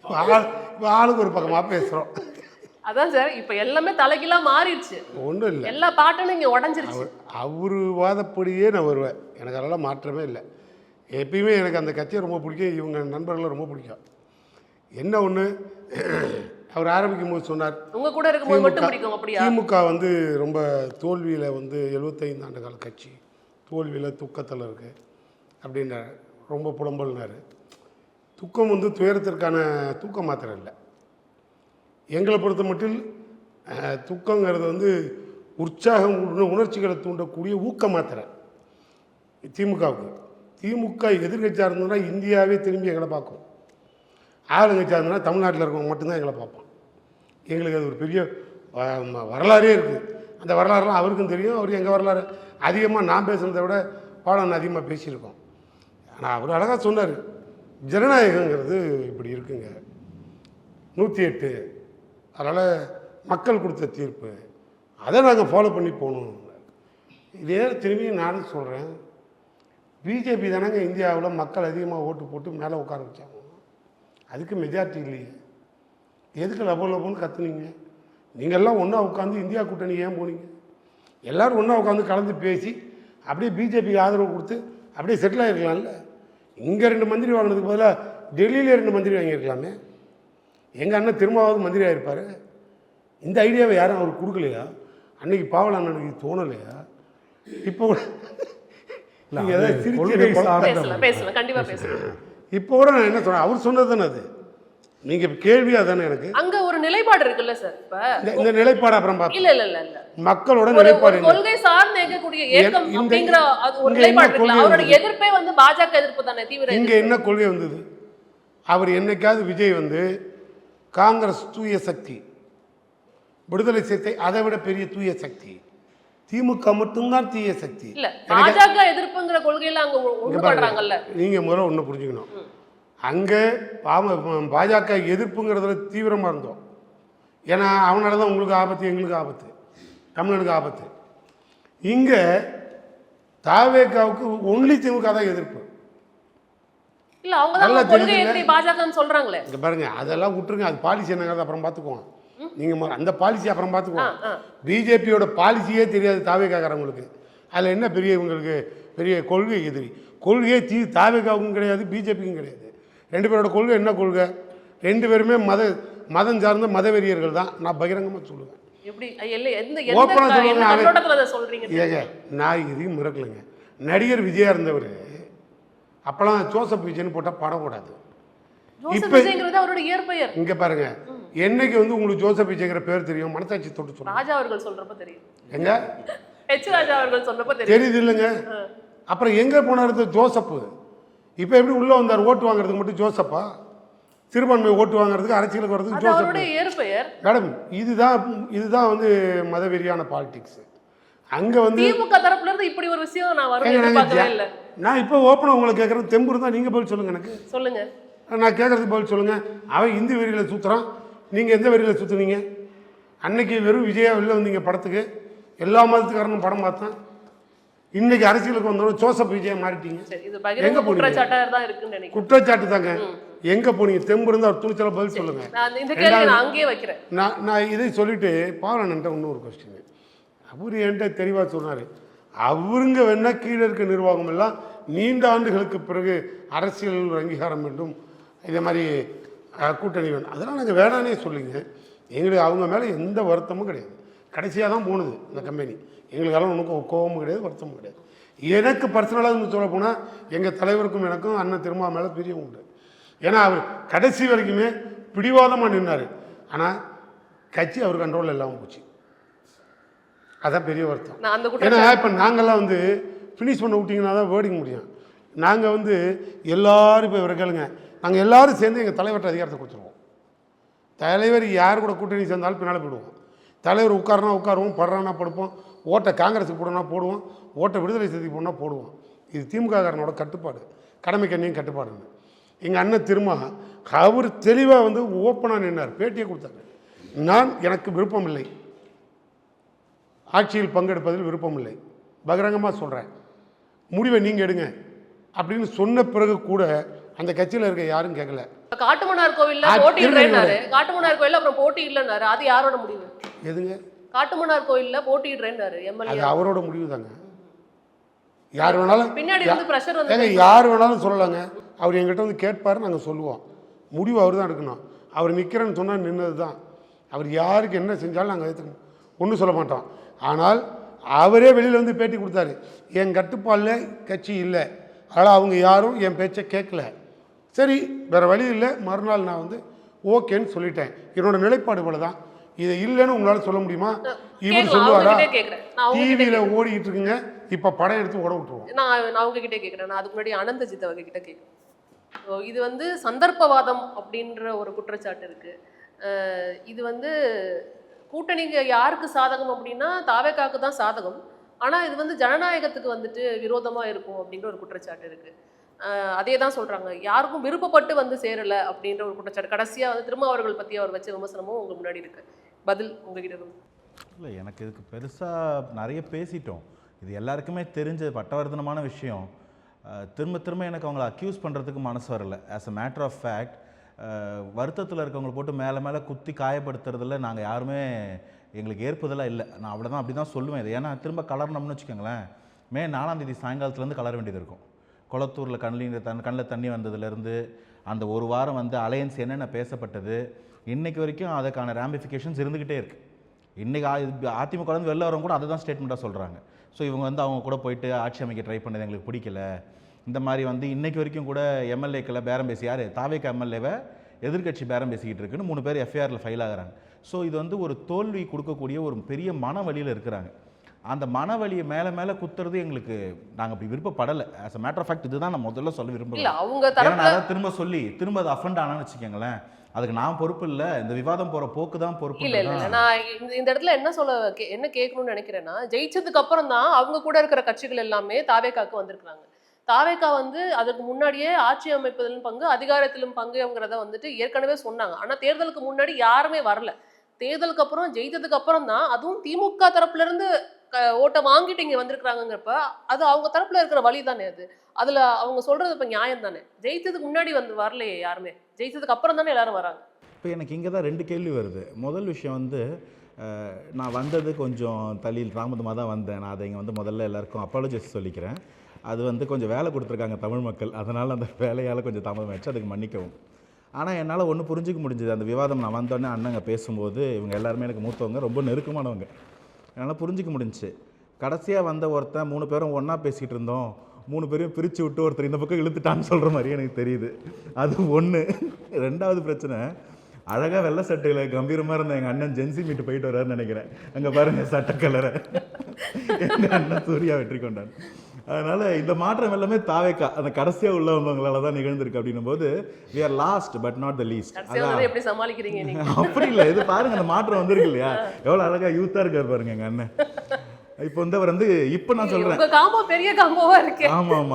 இப்போ ஆளுக்கு ஒரு பக்கமாக பேசுகிறோம். அதான் சார், இப்போ எல்லாமே தலைகீழாக மாறிடுச்சு. ஒன்றும் இல்லை, எல்லா பாட்டனும் இங்கே உடஞ்சிருச்சு. அவர் வாதப்படியே நான் வருவேன், எனக்கு அதெல்லாம் மாற்றமே இல்லை. எப்பயுமே எனக்கு அந்த கட்சியை ரொம்ப பிடிக்கும், இவங்க நண்பர்களை ரொம்ப பிடிக்கும். என்ன ஒன்று, அவர் ஆரம்பிக்கும் போது சொன்னார், உங்க கூட இருக்கும்போது மட்டும் பிடிக்கும் அப்படியா? திமுக வந்து ரொம்ப தோல்வியில் வந்து 75 ஆண்டு கால கட்சி தோல்வியில் துக்கத்தில் இருக்கு அப்படின்னாரு, ரொம்ப புலம்பல்னாரு. துக்கம் வந்து துயரத்திற்கான தூக்க மாத்திரை இல்லை. எங்களை பொறுத்த மட்டும் துக்கங்கிறது வந்து உற்சாகம் உணர்ச்சிகளை தூண்டக்கூடிய ஊக்க மாத்திரை திமுகவுக்கு. திமுக எதிர்கட்சியாக இருந்ததுன்னா இந்தியாவே திரும்பி எங்களை பார்க்கும், ஆளுங்கட்சியாக இருந்ததுன்னா தமிழ்நாட்டில் இருக்கவங்க மட்டும்தான் எங்களை பார்ப்போம். எங்களுக்கு அது ஒரு பெரிய வரலாறே இருக்குது. அந்த வரலாறுலாம் அவருக்கும் தெரியும். அவர் எங்கள் வரலாறு அதிகமாக நான் பேசுனதை விட பாடம் அதிகமாக பேசியிருக்கோம். ஆனால் அவர் அழகாக சொன்னார், ஜனநாயகங்கிறது இப்படி இருக்குங்க, 108, அதனால் மக்கள் கொடுத்த தீர்ப்பு, அதை நாங்கள் ஃபாலோ பண்ணி போகணும். இதே திரும்பி நானும் சொல்கிறேன், பிஜேபி தானேங்க இந்தியாவில் மக்கள் அதிகமாக ஓட்டு போட்டு மேலே உட்கார வச்சாங்க, அதுக்கு மெஜாரிட்டி இல்லையே, எதுக்கு லபோன்னு கற்றுனீங்க? நீங்கள்லாம் ஒன்றா உட்காந்து இந்தியா கூட்டணி ஏன் போனீங்க? எல்லோரும் ஒன்றா உட்காந்து கலந்து பேசி அப்படியே பிஜேபிக்கு ஆதரவு கொடுத்து அப்படியே செட்டில் ஆகிருக்கலாம்ல. இங்கே 2 மந்திரி வாங்கினதுக்கு பதிலாக டெல்லியிலே 2 மந்திரி வாங்கியிருக்கலாமே. எங்கள் அண்ணன் திரும்பவாவது மந்திரி ஆகிருப்பார். இந்த ஐடியாவை யாரும் அவருக்கு கொடுக்கலையா? அன்னைக்கு பாவல் அண்ணனுக்கு தோணலையா? இப்போ இப்போ கூட நான் என்ன சொன்னேன், அவர் சொன்னது தானே அது, நீங்க கேள்வியா தானே எனக்கு அங்க ஒரு நிலைப்பாடு இருக்குல்ல சார். இப்ப இந்த நிலைப்பாடு அப்புறம் பாப்போம். இல்ல மக்களோட நிலைப்பாடு கொள்கை சார்ந்து இருக்கக்கூடிய ஏக்கம் அப்படிங்கற ஒரு நிலைப்பாடு இருக்குல்ல, அவரோட எதிர்ப்பே வந்து பாஜக எதிர்ப்பு தானே தீவிர. இங்க என்ன கொள்கை வந்தது? அவர் என்னைக்காவது விஜய் வந்து காங்கிரஸ் தூய சக்தி, விடுதலை சிறுத்தை அதை விட பெரிய தூய சக்தி, திமுக மட்டும்தான் தீய சக்தி இல்ல, பாஜக எதிர்ப்புங்கிற கொள்கையில அங்க ஒண்ணுபடுறாங்கல்ல. நீங்க முதல்ல ஒண்ணு புரிஞ்சுக்கணும், அங்கே பாஜக எதிர்ப்புங்கிறதுல தீவிரமாக இருந்தோம். ஏன்னா அவனால தான் உங்களுக்கு ஆபத்து, எங்களுக்கு ஆபத்து, தமிழனுக்கு ஆபத்து. இங்கே தாவேகாவுக்கு ஒன்லி திமுக தான் எதிர்ப்பு. இல்ல, அவங்க தான் கொள்கை எதிரி பாஜகன்னு சொல்றாங்களே. இங்க பாருங்க, அதெல்லாம் விட்டுருங்க, அது பாலிசி என்னங்கிறது அப்புறம் பார்த்துக்குவோம். நீங்க அந்த பாலிசி அப்புறம் பார்த்துக்குவோம். பிஜேபியோட பாலிசியே தெரியாது தாவேகாரங்களுக்கு. அதில் என்ன பெரிய இவங்களுக்கு பெரிய கொள்கை எதிரி? கொள்கையே தாவேகாவுக்கும் கிடையாது, பிஜேபிக்கும் கிடையாது. 2 பேரோட கொள்கை என்ன கொள்கை? 2 பேருமே மதம் சார்ந்த மதவெறியர்கள் தான். நான் பகிரங்கமாக சொல்லுவேன். எப்படி எந்த Open ஆ சொல்லுங்க, அவன் கண்ணோட்டத்துல அதை சொல்றீங்க? ஏங்க நான் இதையும் மிரக்கலைங்க. நடிகர் விஜயா இருந்தவர் அப்போலாம் ஜோசப் விஜய்னு போட்டால் படம் கூடாது. ஜோசப் விஜய்ங்கிறது அவரோட இயற்பெயர். இங்கே பாருங்க, என்னைக்கு வந்து உங்களுக்கு ஜோசப் விஜய்ங்கிற பேர் தெரியும்? மனசாட்சி தொட்டு சொல்லுங்க. ராஜா அவர்கள் சொல்றப்ப தெரியும். எங்க ஹெச் ராஜா அவர்கள் சொன்னப்ப தெரியும். தெரியுது இல்லைங்க. அப்புறம் எங்கே போனார் ஜோசப்பு? இப்போ எப்படி உள்ளே வந்தார்? ஓட்டு வாங்குறதுக்கு மட்டும் ஜோசப்பா? சிறுபான்மை ஓட்டு வாங்குறதுக்கு, அரசியலுக்கு வர்றதுக்கு அது ஜோசப். அவருடைய இயற்பெயர். மேடம், இதுதான் வந்து மதவெறியான பாலிடிக்ஸ். அங்கே வந்து திமுக தரப்புல இருந்து இப்படி ஒரு விஷயம் நான் வரும் எதிர்பார்க்கவே இல்லை. நான் இப்போ ஓப்பனாக உங்களுக்கு கேட்குறேன், தெம்பு இருந்தால் நீங்கள் பதில் சொல்லுங்கள். எனக்கு சொல்லுங்க, நான் கேட்குறதுக்கு பதில் சொல்லுங்கள். அவன் இந்தி வெறியில் சுற்றுறான், நீங்கள் எந்த வெறியில் சுற்றுனீங்க? அன்னைக்கு வெறும் விஜயா வெளில வந்தீங்க படத்துக்கு, எல்லா மதத்துக்காரனும் படம் பார்த்தேன். இன்னைக்கு அரசியலுக்கு வந்தோம் ஜோசப் விஜயா மாறிட்டீங்க. இது பகிரங்க குற்றச்சாட்டா தான் இருக்குன்னு நினைக்கிறேன். குற்றச்சாட்டு தாங்க. எங்கே போனீங்க? தெம்பு இருந்தால் துணிச்சல பதில் சொல்லுங்கள். நான் இந்த கேள்வி நான் அங்கேயே வைக்கிறேன். நான் இதை சொல்லிட்டு பாவலன்ட்ட இன்னொரு கொஸ்டின். அவர் என்கிட்ட தெளிவாக சொன்னார், அவருங்க வேணா கீழே இருக்க நிர்வாகம் எல்லாம் நீண்ட ஆண்டுகளுக்கு பிறகு அரசியல் ஒரு அங்கீகாரம் வேண்டும், இதே மாதிரி கூட்டணி வேணும். அதெல்லாம் நாங்கள் வேணானே சொல்லிங்க. எங்களுக்கு அவங்க மேலே எந்த வருத்தமும் கிடையாது. கடைசியாக தான் போனது இந்த கம்பெனி. எங்களுக்கெல்லாம் ஒன்றுக்கும் கோபமும் கிடையாது, வருத்தமும் கிடையாது. எனக்கு பர்சனலாக சொல்ல போனால் எங்கள் தலைவருக்கும் எனக்கும் அண்ணன் திருமா மேலே பிரியம் உண்டு. ஏன்னா அவர் கடைசி வரைக்குமே பிடிவாதமாக நின்னார். ஆனால் கட்சி அவர் கண்ட்ரோலில் இல்லாமல் போச்சு. அதான் பெரிய வருத்தம். ஏன்னா இப்போ நாங்கள்லாம் வந்து ஃபினிஷ் பண்ண விட்டிங்கன்னா தான் வேர்டிங் முடியும். நாங்கள் வந்து எல்லோரும் இப்போ இவரை கேளுங்க, நாங்கள் எல்லோரும் சேர்ந்து எங்கள் தலைவர்கிட்ட அதிகாரத்தை கொடுத்துருவோம். தலைவர் யார் கூட கூட்டணி சேர்ந்தாலும் பின்னால் போயிடுவோம். தலைவர் உட்காரனா உட்காருவோம், படுறானா படுப்போம், ஓட்டை காங்கிரஸுக்கு போடனா போடுவோம், ஓட்டை விடுதலை செய்திக்கு போடனா போடுவோம். இது திமுககாரனோட கட்டுப்பாடு, கடமைக்கண்ணியும் கட்டுப்பாடுன்னு. எங்கள் அண்ணன் திருமா அவர் தெளிவாக வந்து ஓப்பனாக நின்னார், பேட்டியை கொடுத்தாரு. எனக்கு விருப்பம் இல்லை, ஆட்சியில் பங்கெடுப்பதில் விருப்பம் இல்லை, பகிரங்கமாக சொல்கிறேன், முடிவை நீங்கள் எடுங்க அப்படின்னு சொன்ன பிறகு கூட அந்த கட்சியில் இருக்க யாரும் கேட்கல. காட்டுமன்னார் கோவில்ல போட்டி இல்லைன்னாரு, காட்டுமன்னார் கோயில்ல அப்புறம் போட்டி இல்லைன்னாரு. அது யாரோட முடிவு? எதுங்க? காட்டுமன்னார் கோயில்ல போட்டிடுறேன்னாரு எம்எல்ஏ. அது அவரோட முடிவு தாங்க. யார் வேணாலும் பின்னாடி இருந்து பிரஷர் வந்து யார் வேணாலும் சொல்லலாங்க. அவர் எங்கிட்ட வந்து கேட்பாரு, நாங்கள் சொல்லுவோம். முடிவு அவர் தான் எடுக்கணும். அவர் நிற்கிறேன்னு சொன்னால் நின்னது தான். அவர் யாருக்கு என்ன செஞ்சாலும் நாங்கள் எடுத்துக்கணும், ஒன்றும் சொல்ல மாட்டோம். ஆனால் அவரே வெளியில் வந்து பேட்டி கொடுத்தாரு, என் கட்டுப்பாடில் கட்சி இல்லை, அதனால் அவங்க யாரும் என் பேச்சை கேட்கல. சரி, வேறு வழி இல்லை, மறுநாள் நான் வந்து ஓகேன்னு சொல்லிட்டேன். என்னோட நிலைப்பாடு போல தான். இது இல்லைன்னு உங்களால் சொல்ல முடியுமா? இவர் சொல்லுவாரா? டிவியில் ஓடிக்கிட்டு இருக்குங்க, இப்போ படம் எடுத்து ஓட விட்டுருவோம். நான் அவங்ககிட்டே கேட்குறேன். நான் அதுக்கு முன்னாடி அனந்தஜித் அவர்கிட்ட கேட்குறேன். இது வந்து சந்தர்ப்பவாதம் அப்படின்ற ஒரு குற்றச்சாட்டு இருக்குது. இது வந்து கூட்டணிங்க யாருக்கு சாதகம் அப்படின்னா தாவேக்காக்கு தான் சாதகம். ஆனால் இது வந்து ஜனநாயகத்துக்கு வந்துட்டு விரோதமாக இருக்கும் அப்படின்ற ஒரு குற்றச்சாட்டு இருக்குது. அதே தான் சொல்கிறாங்க, யாருக்கும் விருப்பப்பட்டு வந்து சேரலை அப்படின்ற ஒரு குற்றச்சாட்டு. கடைசியாக வந்து திரும்ப அவர்கள் பற்றி அவர் வச்ச விமர்சனமும் உங்கள் முன்னாடி இருக்குது. பதில் உங்ககிட்ட இருக்கு. இல்லை, எனக்கு இதுக்கு பெருசாக நிறைய பேசிட்டோம். இது எல்லாருக்குமே தெரிஞ்ச பட்டவர்த்தனமான விஷயம். திரும்ப திரும்ப எனக்கு அவங்கள அக்யூஸ் பண்ணுறதுக்கு மனசு வரல. As a matter of fact, வருத்தத்தில் இருக்கவங்களை போட்டு மேலே மேலே குத்தி காயப்படுத்துறதில்ல நாங்கள் யாருமே எங்களுக்கு ஏற்பதெல்லாம் இல்லை. நான் அவ்வளோதான், அப்படி தான் சொல்லுவேன் இது. ஏன்னா திரும்ப கலர்னோம்னு வச்சுக்கோங்களேன், மே 4ஆம் தேதி சாயங்காலத்துலேருந்து கலர வேண்டியது இருக்கும். குளத்தூரில் கண்ணில் தண்ணி வந்ததுலேருந்து அந்த ஒரு வாரம் வந்து அலையன்ஸ் என்னென்ன பேசப்பட்டது, இன்றைக்கு வரைக்கும் அதுக்கான ரேம்பிஃபிகேஷன்ஸ் இருந்துக்கிட்டே இருக்குது. இன்றைக்கி அதிமுகலேருந்து வெளில வரவங்க கூட அதை தான் ஸ்டேட்மெண்ட்டாக சொல்கிறாங்க. ஸோ இவங்க வந்து அவங்க கூட போயிட்டு ஆட்சி அமைக்க ட்ரை பண்ணது எங்களுக்கு பிடிக்கல, இந்த மாதிரி வந்து இன்றைக்கி வரைக்கும் கூட எம்எல்ஏக்களை பேரம் பேசி, யார் தாவேக எம்எல்ஏவை எதிர்கட்சி பேரம் பேசிக்கிட்டு இருக்குன்னு 3 பேர் எஃப்ஐஆரில் ஃபைல் ஆகிறாங்க. ஸோ இது வந்து ஒரு தோல்வி கொடுக்கக்கூடிய ஒரு பெரிய மன வழியில் இருக்கிறாங்க. அந்த மன வழியை மேலே மேலே குத்துறது எங்களுக்கு நாங்கள் அப்படி விருப்பப்படலை. As a matter of fact இதுதான் நான் முதல்ல சொல்ல விரும்புகிறேன். ஏன்னா அதை திரும்ப அது அஃபண்ட் ஆனான்னு வச்சுக்கோங்களேன், அதுக்கு நான் பொறுப்பு இல்லை, இந்த விவாதம் போகிற போக்கு தான் பொறுப்பு. இல்லை இல்லை, நான் இந்த இடத்துல என்ன கேட்கணும்னு நினைக்கிறேன்னா, ஜெயிச்சதுக்கு அப்புறம் தான் அவங்க கூட இருக்கிற கட்சிகள் எல்லாமே தாவேக்காக்கு வந்திருக்கிறாங்க. தாவேக்கா வந்து அதுக்கு முன்னாடியே ஆட்சி அமைப்பதிலும் பங்கு, அதிகாரத்திலும் பங்குங்கிறத வந்துட்டு ஏற்கனவே சொன்னாங்க. ஆனால் தேர்தலுக்கு முன்னாடி யாருமே வரல. தேர்தலுக்கு அப்புறம் ஜெயித்ததுக்கு அப்புறம் தான், அதுவும் திமுக தரப்புல இருந்து ஓட்டை வாங்கிட்டு இங்கே வந்திருக்கிறாங்கிறப்ப அது அவங்க தரப்புல இருக்கிற வழி தானே. அதில் அவங்க சொல்றது இப்போ நியாயம் தானே. ஜெயித்ததுக்கு முன்னாடி வந்து வரலையே யாருமே, ஜெயித்ததுக்கு அப்புறம் தானே எல்லாரும் வராங்க. இப்போ எனக்கு இங்கே தான் 2 கேள்வி வருது. முதல் விஷயம் வந்து, நான் வந்தது கொஞ்சம் தாமதமாக தான் வந்தேன். நான் அதை இங்கே வந்து முதல்ல எல்லாருக்கும் அப்பாலஜைஸ் சொல்லிக்கிறேன். அது வந்து கொஞ்சம் வேலை கொடுத்துருக்காங்க தமிழ் மக்கள், அதனால் அந்த வேலையால் கொஞ்சம் தாமதமாகிடுச்சு, அதுக்கு மன்னிக்கவும். ஆனால் என்னால் ஒன்று புரிஞ்சிக்க முடிஞ்சது, அந்த விவாதம் நான் வந்தோடனே அண்ணங்க பேசும்போது இவங்க எல்லாருமே எனக்கு மூத்தவங்க, ரொம்ப நெருக்கமானவங்க, என்னால் புரிஞ்சிக்க முடிஞ்சிச்சு. கடைசியாக வந்த ஒருத்தன் 3 பேரும் ஒன்றா பேசிகிட்டு இருந்தோம், 3 பேரையும் பிரித்து விட்டு ஒருத்தர் இந்த பக்கம் இழுத்துட்டான்னு சொல்கிற மாதிரி எனக்கு தெரியுது. அது ஒன்று. 2வது பிரச்சனை, அழகாக வெள்ளை சட்டையில் கம்பீரமாக இருந்த எங்கள் அண்ணன் ஜென்சி மீட்டு போயிட்டு வர்றாருன்னு நினைக்கிறேன். அங்கே பாருங்கள் சட்டை கலரை, எங்கள் அண்ணன் சூர்யா வெற்றி கொண்டான். அதனால் இந்த மாற்றம் எல்லாமே தாவேக்கா அந்த கடைசியாக உள்ளவங்களால தான் நிகழ்ந்திருக்கு. அப்படின்னும் போது we are last but not the least. எப்படி சமாளிக்கிறீங்க நீங்க? அப்படி இல்லை, இது பாருங்க அந்த மாற்றம் வந்திருக்கு இல்லையா, எவ்வளோ அழகாக யூத்தாக இருக்கார் பாருங்க எங்கள் அண்ணன். இப்போ வந்து இப்போ நான் சொல்கிறேன், காம்போ பெரிய காம்போவா இருக்கு. ஆமாம்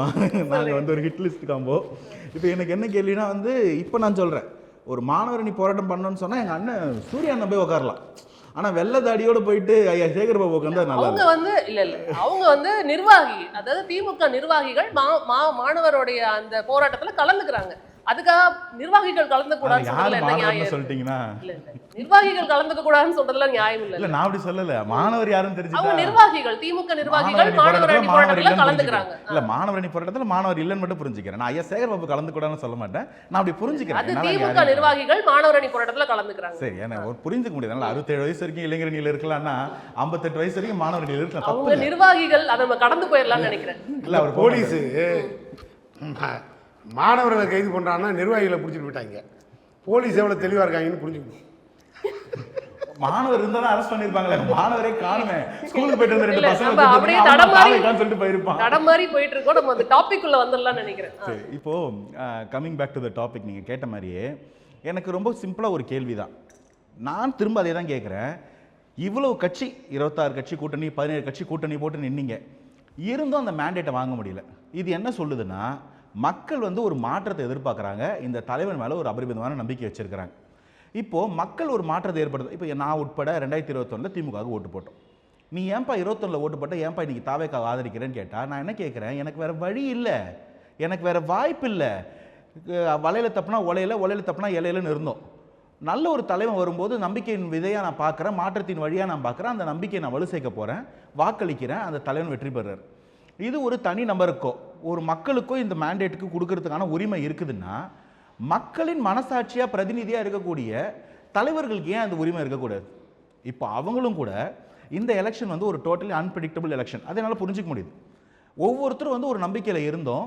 நாங்கள் வந்து ஒரு ஹிட் லிஸ்ட் காம்போ. இப்போ எனக்கு என்ன கேள்வினா வந்து இப்போ நான் சொல்கிறேன், ஒரு மாணவரணி போராட்டம் பண்ணணும்னு சொன்னால் எங்கள் அண்ணன் சூர்யா அண்ணன் போய் உட்காரலாம். ஆனால் வெள்ளை தாடியோடு போயிட்டு ஐயா சேகர் பாபு உட்காந்து நல்லா அவங்க வந்து இல்லை அவங்க வந்து நிர்வாகி, அதாவது திமுக நிர்வாகிகள் மாணவருடைய அந்த போராட்டத்தில் கலந்துக்கிறாங்க. அதுக்காக நிர்வாகிகள் கலந்து கூடாதுன்னு சொல்லிட்டீங்கன்னா, நிர்வாகிகள் கலந்துக்க கூடாதுன்னு சொல்றதுல நியாயம் இல்ல. நான் அப்படி சொல்லல, மாணவர் யாரும் தெரிஞ்சு அவங்க நிர்வாகிகள், திமுக நிர்வாகிகள் மாணவரணி போராட்டத்துல கலந்துக்கிறாங்க. இல்ல மாணவரணி போராட்டத்துல மாணவர் இல்லன்னு மட்டும் புரிஞ்சுக்கிறேன். நான் ஐயா சேகர் பாபு கலந்து கூடாதுன்னு சொல்ல மாட்டேன், நான் அப்படி புரிஞ்சுக்கிறேன். அது திமுக நிர்வாகிகள் மாணவரணி போராட்டத்துல கலந்துக்கிறாங்க. சரி, என்ன ஒரு புரிஞ்சுக்க முடியாது. 67 வயசு வரைக்கும் இளைஞரணியில இருக்கலாம்னா 58 வயசு வரைக்கும் மாணவரணியில இருக்கலாம். அவங்க நிர்வாகிகள் அதை நம்ம கடந்து போயிடலாம்னு நினைக்கிறேன். இல்ல அவர் போலீஸ் மாணவர்களை கைது பண்ணுறாங்கன்னா நிர்வாகிகளை பிடிச்சிட்டு போயிட்டாங்க. போலீஸ் எவ்வளோ தெளிவாக இருக்காங்கன்னு புரிஞ்சுக்கணும். மாணவர் இருந்தாலும் அரெஸ்ட் பண்ணிருப்பாங்களே, மாணவரே காணுமே. ஸ்கூலுக்கு போயிட்டு வந்த 2 பசங்க அப்படியே தடமாறி சொல்லிட்டு போயிருப்பான். தடமாறி போயிட்டு இருக்கோம். நம்ம அந்த டாபிக் உள்ள வந்துடலாம்னு நினைக்கிறேன். சரி, இப்போ coming back to the topic, நீங்க கேட்ட மாதிரியே எனக்கு ரொம்ப சிம்பிளா ஒரு கேள்விதான். நான் திரும்ப அதே தான் கேட்குறேன். இவ்வளவு கட்சி 26 கட்சி கூட்டணி 17 கட்சி கூட்டணி போட்டு நின்னீங்க, இருந்தும் அந்த மேண்டேட்டை வாங்க முடியல. இது என்ன சொல்லுதுன்னா, மக்கள் வந்து ஒரு மாற்றத்தை எதிர்பார்க்குறாங்க, இந்த தலைவன் மேலே ஒரு அபரிமிதமான நம்பிக்கை வச்சிருக்கிறாங்க. இப்போது மக்கள் ஒரு மாற்றத்தை ஏற்படுது. இப்போ நான் உட்பட 2021 திமுகவுக்கு ஓட்டு போட்டோம். நீ ஏன்பா 21 ஓட்டு போட்ட, ஏன்பா இன்னைக்கு தாவேக்காவை ஆதரிக்கிறேன்னு கேட்டால் நான் என்ன கேட்குறேன், எனக்கு வேறு வழி இல்லை, எனக்கு வேறு வாய்ப்பு இல்லை. வலையில் தப்புனா ஒலையில் தப்புனா இலையிலன்னு இருந்தோம். நல்ல ஒரு தலைவன் வரும்போது நம்பிக்கையின் விதையாக நான் பார்க்குறேன், மாற்றத்தின் வழியாக நான் பார்க்குறேன், அந்த நம்பிக்கையை நான் வலு சேர்க்க போகிறேன், வாக்களிக்கிறேன், அந்த தலைவன் வெற்றி பெறுறார். இது ஒரு தனி நபருக்கோ ஒரு மக்களுக்கோ இந்த மேண்டேட்டுக்கு கொடுக்கறதுக்கான உரிமை இருக்குதுன்னா, மக்களின் மனசாட்சியாக பிரதிநிதியாக இருக்கக்கூடிய தலைவர்களுக்கு ஏன் அந்த உரிமை இருக்கக்கூடாது? இப்போ அவங்களும் கூட இந்த எலெக்ஷன் வந்து ஒரு டோட்டலி அன்பிரடிக்டபிள் எலெக்ஷன், அதனால் புரிஞ்சிக்க முடியுது. ஒவ்வொருத்தரும் வந்து ஒரு நம்பிக்கையில் இருந்தோம்.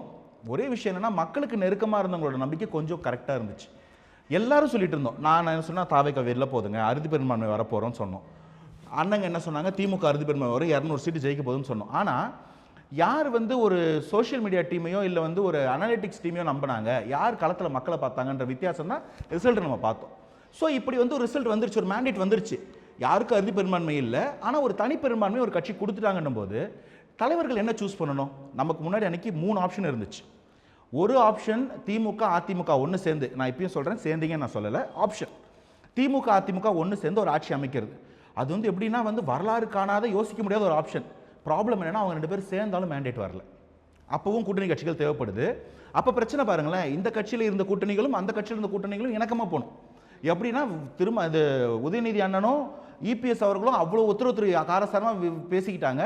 ஒரே விஷயம் என்னென்னா, மக்களுக்கு நெருக்கமாக இருந்தவங்களோட நம்பிக்கை கொஞ்சம் கரெக்டாக இருந்துச்சு. எல்லாரும் சொல்லிட்டு இருந்தோம், நான் என்ன சொன்னால் தாவேக்கா வெளில போதுங்க, அறுதி பெரும்பான்மை வரப்போகிறோன்னு சொன்னோம். அண்ணங்க என்ன சொன்னாங்க, திமுக அறுதி பெரும்பான்மை வரும், 200 சீட்டு ஜெயிக்க போதுன்னு சொன்னோம். ஆனால் யார் வந்து ஒரு சோஷியல் மீடியா டீமையோ இல்லை வந்து ஒரு அனலிட்டிக்ஸ் டீமையோ நம்பினாங்க, யார் களத்தில் மக்களை பார்த்தாங்கன்ற வித்தியாசம் தான் ரிசல்ட் நம்ம பார்த்தோம். ஸோ இப்படி வந்து ஒரு ரிசல்ட் வந்துருச்சு, ஒரு மேண்டேட் வந்துருச்சு. யாருக்கும் அறுதி பெரும்பான்மை இல்லை, ஆனால் ஒரு தனி பெரும்பான்மை ஒரு கட்சி கொடுத்துட்டாங்கன்னும் போது தலைவர்கள் என்ன சூஸ் பண்ணணும்? நமக்கு முன்னாடி அன்னைக்கு 3 ஆப்ஷன் இருந்துச்சு. ஒரு ஆப்ஷன் திமுக அதிமுக ஒன்று சேர்ந்து, நான் இப்பயும் சொல்கிறேன் சேர்ந்தீங்கன்னு நான் சொல்லலை, ஆப்ஷன் திமுக அதிமுக ஒன்று சேர்ந்து ஒரு ஆட்சி அமைக்கிறது. அது வந்து எப்படின்னா வந்து வரலாறு காணாத யோசிக்க முடியாத ஒரு ஆப்ஷன். ப்ராப்ளம் என்னன்னா, அவங்க 2 பேரும் சேர்ந்தாலும் மேண்டேட் வரல, அப்பவும் கூட்டணி கட்சிகள் தேவைப்படுது. அப்போ பிரச்சனை பாருங்களேன், இந்த கட்சியில் இருந்த கூட்டணிகளும் அந்த கட்சியில் இருந்த கூட்டணிகளும் இணக்கமாக போகணும். எப்படின்னா திரும்ப அது உதயநிதி அண்ணனும் இபிஎஸ் அவர்களும் அவ்வளோ ஒருத்தர் காரசாரமாக பேசிக்கிட்டாங்க.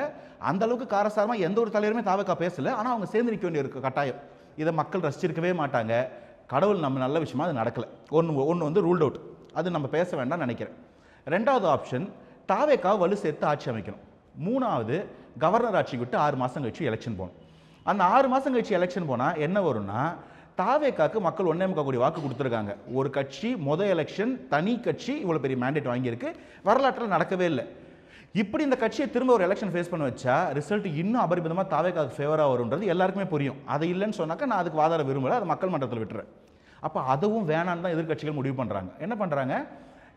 அந்த அளவுக்கு காரசாரமாக எந்த ஒரு தலைவருமே தாவேக்கா பேசலை. ஆனால் அவங்க சேர்ந்து நிற்க வேண்டிய ஒரு கட்டாயம், இதை மக்கள் ரசிச்சிருக்கவே மாட்டாங்க. கடவுள் நம்ம நல்ல விஷயமா அது நடக்கலை. ஒன்று வந்து ரூல்ட் அவுட், அது நம்ம பேச வேண்டாம்னு நினைக்கிறேன். 2வது ஆப்ஷன் தாவேக்கா வலு சேர்த்து ஆட்சி அமைக்கணும். 3வது கவர்னர் ஆட்சி விட்டு 6 மாதம் கழிச்சு எலெக்ஷன் போகணும். அந்த 6 மாதம் கழிச்சு எலெக்ஷன் போனால் என்ன வரும்னா, தாவேக்காக்கு மக்கள் 1.25 கோடி வாக்கு கொடுத்துருக்காங்க. ஒரு கட்சி எலெக்ஷன் தனி கட்சி இவ்வளோ பெரிய மேண்டேட் வாங்கியிருக்கு, வரலாற்றில் நடக்கவே இல்லை. இப்படி இந்த கட்சியை திரும்ப ஒரு எலெக்ஷன் ஃபேஸ் பண்ண வச்சா ரிசல்ட் இன்னும் அபரிமிதமாக தாவேக்காக்கு ஃபேவராக வரும்ன்றது எல்லாருக்குமே புரியும். அது இல்லைன்னு சொன்னாக்கா நான் அதுக்கு வாதாட விரும்பலை, அது மக்கள் மன்றத்தில் விட்டுறேன். அப்போ அதுவும் வேணான்னு தான் எதிர்கட்சிகள் முடிவு பண்ணுறாங்க. என்ன பண்ணுறாங்க,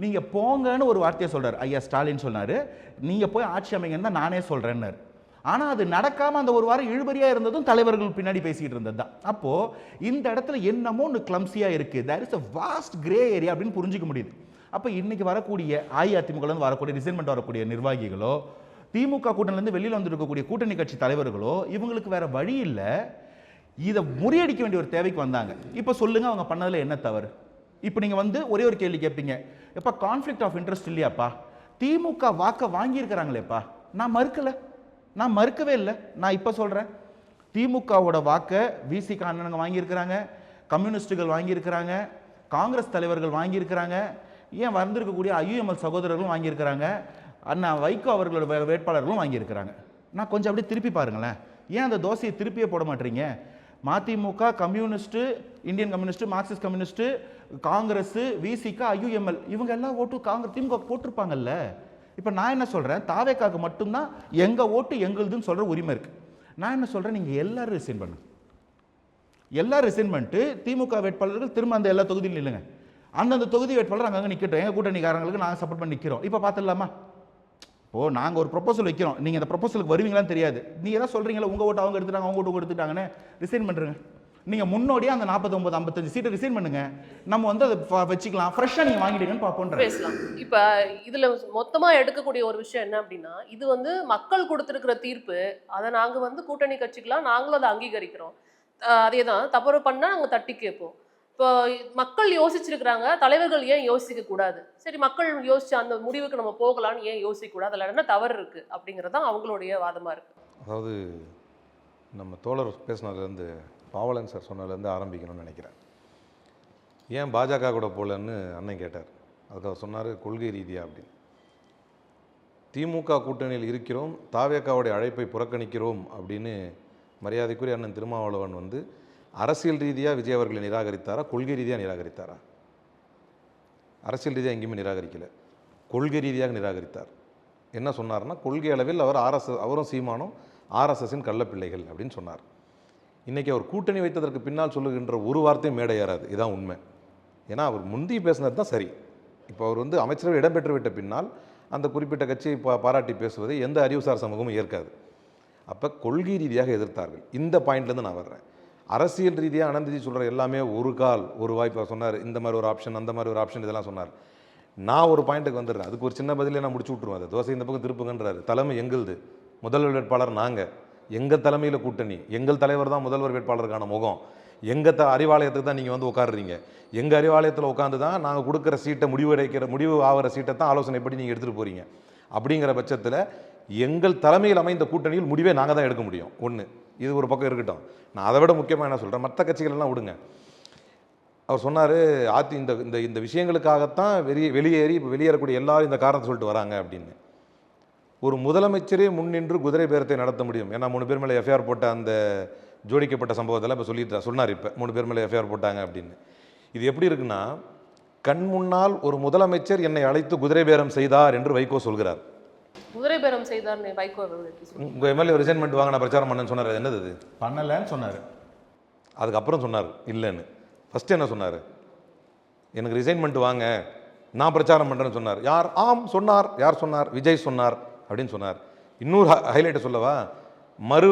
நீங்கள் போங்கன்னு ஒரு வார்த்தையை சொல்கிறார் ஐயா ஸ்டாலின் சொன்னார், நீங்கள் போய் ஆட்சி அமைங்கன்னு தான் நானே சொல்கிறேன்னாரு. ஆனால் அது நடக்காமல் அந்த ஒரு வாரம் இழுபறியாக இருந்ததும் தலைவர்கள் பின்னாடி பேசிக்கிட்டு இருந்தது தான். அப்போது இந்த இடத்துல என்னமோ ஒன்று கிளம்சியாக இருக்குது, there is a vast grey area அப்படின்னு புரிஞ்சிக்க முடியுது. அப்போ இன்றைக்கி வரக்கூடிய அஇஅதிமுகலேருந்து வரக்கூடிய ரிசைன்மெண்ட் வரக்கூடிய நிர்வாகிகளோ, திமுக கூட்டணிலேருந்து வெளியில் வந்துருக்கக்கூடிய கூட்டணி கட்சி தலைவர்களோ, இவங்களுக்கு வேறு வழி இல்லை, இதை முறியடிக்க வேண்டிய ஒரு தேவைக்கு வந்தாங்க. இப்போ சொல்லுங்கள், அவங்க பண்ணதில் என்ன தவறு? இப்போ நீங்கள் வந்து ஒரே ஒரு கேள்வி கேட்பீங்க, எப்போ கான்ஃப்ளிக்ட் ஆஃப் இன்ட்ரெஸ்ட் இல்லையாப்பா, திமுக வாக்கை வாங்கியிருக்கிறாங்களேப்பா. நான் மறுக்கவே இல்லை. நான் இப்போ சொல்கிறேன், திமுகவோட வாக்கை விசிக அண்ணனுங்க வாங்கியிருக்கிறாங்க, கம்யூனிஸ்டுகள் வாங்கியிருக்கிறாங்க, காங்கிரஸ் தலைவர்கள் வாங்கியிருக்கிறாங்க, ஏன் வந்திருக்கக்கூடிய ஐயுஎம்எல் சகோதரர்களும் வாங்கியிருக்கிறாங்க, அண்ணா வைகோ அவர்களோட வேட்பாளர்களும் வாங்கியிருக்கிறாங்க. நான் கொஞ்சம் அப்படியே திருப்பி பாருங்களேன், ஏன் அந்த தோசையை திருப்பியே போட மாட்டீங்க? MDMK, communist, Indian communist, Marxist communist, Congress, VCK, IUML இவங்க எல்லாம் ஓட்டு காங்கிரஸ் திமுக போட்டிருப்பாங்கல்ல. இப்போ நான் என்ன சொல்கிறேன், தாவேக்காக்கு மட்டும்தான் எங்கள் ஓட்டு எங்களுதுன்னு சொல்கிற உரிமை இருக்குது. நான் என்ன சொல்கிறேன், நீங்கள் எல்லாரும் ரிசைன் பண்ணுங்க. எல்லாரும் ரிசைன் பண்ணிட்டு திமுக வேட்பாளர்கள் திரும்ப அந்த எல்லா தொகுதியிலும் இல்லைங்க, அந்தந்த தொகுதி வேட்பாளர் அங்கங்கே நிற்கட்டும், எங்கள் கூட்டணிக்காரங்களுக்கு நாங்கள் சப்போர்ட் பண்ணி நிற்கிறோம். இப்போ பார்த்துடலாமா? இப்போது நாங்கள் ஒரு ப்ரொபோசல் வைக்கிறோம், நீங்கள் அந்த ப்ரொபோசலுக்கு வருவீங்களான்னு தெரியாது. நீங்கள் தான் சொல்கிறீங்களா உங்கள் ஓட்டு அவங்க எடுத்துட்டாங்க, அவங்க ஓட்டு எடுத்துட்டாங்கன்னு ரிசைன் பண்ணுறேங்க. நீங்கள் முன்னோடியே அந்த 49, 55 சீட்டை ரிசைன் பண்ணுங்க, நம்ம வந்து அதை வச்சுக்கலாம், ஃப்ரெஷ்ஷாக நீங்கள் வாங்கிடுங்கன்னு பார்ப்போம் பேசலாம். இப்போ இதில் மொத்தமாக எடுக்கக்கூடிய ஒரு விஷயம் என்ன அப்படின்னா, இது வந்து மக்கள் கொடுத்துருக்கிற தீர்ப்பு, அதை நாங்கள் வந்து கூட்டணி கட்சிக்கலாம் நாங்களும் அதை அங்கீகரிக்கிறோம். அதே தான் தவறு பண்ணால் நாங்கள் தட்டி கேட்போம். இப்போ மக்கள் யோசிச்சிருக்கிறாங்க, தலைவர்கள் ஏன் யோசிக்க கூடாது? சரி, மக்கள் யோசிச்சு அந்த முடிவுக்கு நம்ம போகலான்னு ஏன் யோசிக்க கூடாது? அதில் என்ன தவறு இருக்கு அப்படிங்கிறது தான் அவங்களுடைய வாதமாக இருக்கு. அதாவது நம்ம தோழர் பேசினதுலேருந்து பாவலன் சார் சொன்னதுலேருந்து ஆரம்பிக்கணும்னு நினைக்கிறேன். ஏன் பாஜக கூட போகலன்னு அண்ணன் கேட்டார். அதுக்கு அவர் சொன்னார் கொள்கை ரீதியாக அப்படின்னு. திமுக கூட்டணியில் இருக்கிறோம், தாவேக்காவுடைய அழைப்பை புறக்கணிக்கிறோம் அப்படின்னு மரியாதைக்குரிய அண்ணன் திருமாவளவன் வந்து அரசியல் ரீதியாக விஜய் அவர்களை நிராகரித்தாரா, கொள்கை ரீதியாக நிராகரித்தாரா? அரசியல் ரீதியாக எங்கேயுமே நிராகரிக்கலை, கொள்கை ரீதியாக நிராகரித்தார். என்ன சொன்னார்னா, கொள்கை அளவில் அவர் அவரும் சீமானும் ஆர்எஸ்எஸின் கள்ளப்பிள்ளைகள் அப்படின்னு சொன்னார். இன்றைக்கி அவர் கூட்டணி வைத்ததற்கு பின்னால் சொல்லுகின்ற ஒரு வார்த்தையும் மேடை ஏறாது, இதுதான் உண்மை. ஏன்னா அவர் முந்தி பேசினது தான் சரி. இப்போ அவர் வந்து அமைச்சரவை இடம்பெற்று விட்ட பின்னால் அந்த குறிப்பிட்ட கட்சியை பாராட்டி பேசுவதை எந்த அறிவுசார் சமூகமும் ஏற்காது. அப்போ கொள்கை ரீதியாக எதிர்த்தார்கள். இந்த பாயிண்ட்லேருந்து நான் வர்றேன். அரசியல் ரீதியாக அனந்தஜி சொல்கிற எல்லாமே ஒரு கால் ஒரு வாய்ப்பாக சொன்னார். இந்த மாதிரி ஒரு ஆப்ஷன், அந்த மாதிரி ஒரு ஆப்ஷன், இதெல்லாம் சொன்னார். நான் ஒரு பாயிண்ட்டுக்கு வந்துடுறேன், அதுக்கு ஒரு சின்ன பதிலே நான் முடிச்சு விட்ருவேன். அது தோசை இந்த பக்கம் திருப்புங்கன்றாரு. தலைமை எங்களுது, முதல்வர் வேட்பாளர் நாங்கள், எங்கள் தலைமையில் கூட்டணி, எங்கள் தலைவர் தான் முதல்வர் வேட்பாளருக்கான முகம், எங்கள் அறிவாலயத்துக்கு தான் நீங்கள் வந்து உட்காடுறீங்க, எங்கள் அறிவாலயத்தில் உட்காந்து தான் நாங்கள் கொடுக்குற சீட்டை முடிவு ஆகிற சீட்டை தான் ஆலோசனைப்படி நீங்கள் எடுத்துகிட்டு போகிறீங்க. அப்படிங்கிற பட்சத்தில் எங்கள் தலைமையில் அமைந்த கூட்டணியில் முடிவே நாங்கள் தான் எடுக்க முடியும். ஒன்று, இது ஒரு பக்கம் இருக்கட்டும். நான் அதை விட முக்கியமாக என்ன சொல்கிறேன், மற்ற கட்சிகளெல்லாம் விடுங்க. அவர் சொன்னார் இந்த விஷயங்களுக்காகத்தான் வெளியேறி இப்போ வெளியேறக்கூடிய எல்லாரும் இந்த காரணத்தை சொல்லிட்டு வராங்க அப்படின்னு. ஒரு முதலமைச்சரே முன்னின்று குதிரை பேரத்தை நடத்த முடியும். ஏன்னா 3 பேர் மேலே எஃப்ஐஆர் போட்ட அந்த ஜோடிக்கப்பட்ட சம்பவத்தெல்லாம் இப்போ சொன்னார். இப்போ 3 பேர் மேலே எஃப்ஐஆர் போட்டாங்க அப்படின்னு. இது எப்படி இருக்குன்னா, கண் முன்னால் ஒரு முதலமைச்சர் என்னை அழைத்து குதிரை பேரம் செய்தார் என்று வைகோ சொல்கிறார். குதிரை பேரம் செய்தார் வைகோ உங்கள் எம்எல்ஏ ரிசைன்மெண்ட் வாங்க நான் பிரச்சாரம் பண்ணேன்னு சொன்னார். என்னது அது? பண்ணலைன்னு சொன்னார். அதுக்கப்புறம் சொன்னார் இல்லைன்னு. ஃபஸ்ட்டு என்ன சொன்னார்? எனக்கு ரிசைன்மெண்ட் வாங்க, நான் பிரச்சாரம் பண்ணுறேன்னு சொன்னார். யார்? ஆம் சொன்னார். யார் சொன்னார்? விஜய் சொன்னார் அப்படின்னு சொன்னார். இன்னொரு ஹைலைட்டை சொல்லவா, மறு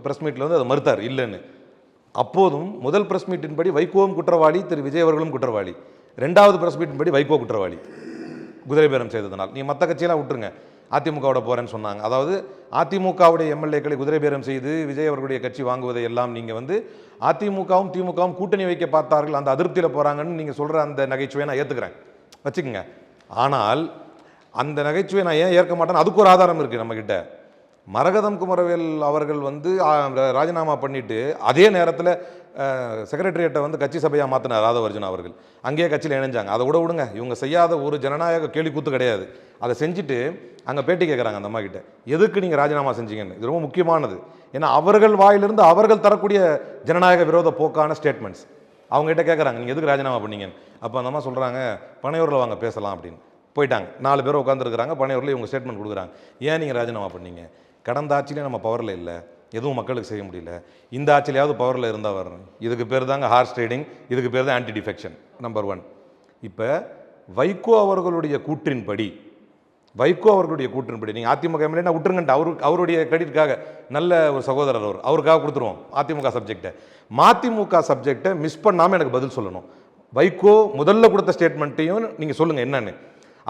ப்ரெஸ் மீட்டில் வந்து அதை மறுத்தார் இல்லைன்னு. அப்போதும் முதல் ப்ரெஸ் மீட்டின் படி வைகோவும் குற்றவாளி, திரு விஜய் அவர்களும் குற்றவாளி. 2வது ப்ரெஸ் மீட்டின் படி வைகோ குற்றவாளி குதிரை பேரம் செய்ததனால். நீ மற்ற கட்சியெல்லாம் விட்டுருங்க, அதிமுகவோட போகிறேன்னு சொன்னாங்க. அதாவது அதிமுகவுடைய எம்எல்ஏக்களை குதிரை பேரம் செய்து விஜய் அவர்களுடைய கட்சி வாங்குவதை எல்லாம் நீங்கள் வந்து அதிமுகவும் திமுகவும் கூட்டணி வைக்க பார்த்தார்கள், அந்த அதிருப்தியில் போகிறாங்கன்னு நீங்கள் சொல்கிற அந்த நகைச்சுவையை நான் ஏற்றுக்கிறேன், வச்சுக்கோங்க. ஆனால் அந்த நகைச்சுவை நான் ஏன் ஏற்க மாட்டேன்னு அதுக்கு ஒரு ஆதாரம் இருக்குது நம்மக்கிட்ட. மரகதம் குமரவேல் அவர்கள் வந்து ராஜினாமா பண்ணிவிட்டு அதே நேரத்தில் செக்ரட்டரியேட்டை வந்து கட்சி சபையாக மாற்றினார் ராதவர்ஜன் அவர்கள். அங்கேயே கட்சியில் இணைஞ்சாங்க. அதை விடுங்க, இவங்க செய்யாத ஒரு ஜனநாயக கேலி கூத்து கிடையாது. அதை செஞ்சுட்டு அங்கே பேட்டி கேட்குறாங்க அந்த அம்மா கிட்ட, எதுக்கு நீங்கள் ராஜினாமா செஞ்சீங்கன்னு. இது ரொம்ப முக்கியமானது. ஏன்னா அவர்கள் வாயிலிருந்து அவர்கள் தரக்கூடிய ஜனநாயக விரோத போக்கான ஸ்டேட்மெண்ட்ஸ் அவங்ககிட்ட கேட்குறாங்க, நீங்கள் எதுக்கு ராஜினாமா பண்ணீங்கன்னு. அப்போ அந்த அம்மா சொல்கிறாங்க, பனையூரில் வாங்க பேசலாம் அப்படின்னு போயிட்டாங்க. 4 பேர் உட்காந்துருக்குறாங்க. பனையூரில் இவங்க ஸ்டேட்மெண்ட் கொடுக்குறாங்க, ஏன் நீங்கள் ராஜினாமா பண்ணீங்க? கடந்த ஆட்சியிலே நம்ம பவரில் இல்லை, எதுவும் மக்களுக்கு செய்ய முடியல, இந்த ஆட்சியிலையாவது பவரில் இருந்தால் வரணும். இதுக்கு பேர் தாங்க ஹார்ஸ் ட்ரேடிங், இதுக்கு பேர் தான் ஆன்டி டிஃபெக்ஷன். நம்பர் 1. இப்போ வைகோ அவர்களுடைய கூற்றின்படி நீங்கள் அதிமுக எம்எல்ஏ விட்டுருங்கன்ட்டு அவருடைய கிரெடிட்காக நல்ல ஒரு சகோதரர் அவருக்காக கொடுத்துருவோம் அதிமுக சப்ஜெக்டை. மதிமுக சப்ஜெக்டை மிஸ் பண்ணாமல் எனக்கு பதில் சொல்லணும். வைகோ முதல்ல கொடுத்த ஸ்டேட்மெண்ட்டையும் நீங்கள் சொல்லுங்கள் என்னன்னு.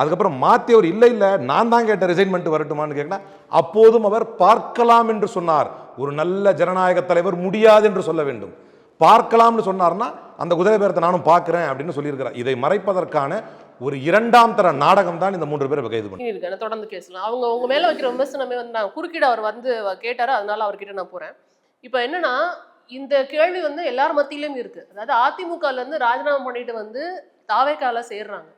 அதுக்கப்புறம் மாற்றி அவர் இல்லை நான் தான் கேட்ட ரிசைன்மெண்ட் வரட்டுமான்னு கேட்கணும். அப்போதும் அவர் பார்க்கலாம் என்று சொன்னார். ஒரு நல்ல ஜனநாயக தலைவர் முடியாது என்று சொல்ல வேண்டும். பார்க்கலாம்னு சொன்னார்னா அந்த குதிரை பேரத்தை நானும் பார்க்குறேன் அப்படின்னு சொல்லியிருக்கிறார். இதை மறைப்பதற்கான ஒரு 2ஆம் தர நாடகம் தான் இந்த 3 பேரை கைது பண்ணி. தொடர்ந்து பேசலாம். அவங்க மேல வைக்கிற விமர்சனமே வந்து நான் குறுக்கிட அவர் வந்து கேட்டாரு, அதனால அவர்கிட்ட நான் போறேன். இப்போ என்னன்னா, இந்த கேள்வி வந்து எல்லார் மத்தியிலும் இருக்கு. அதாவது அதிமுகல இருந்து ராஜினாமா பண்ணிட்டு வந்து தாவேக்கால சேர்றாங்க.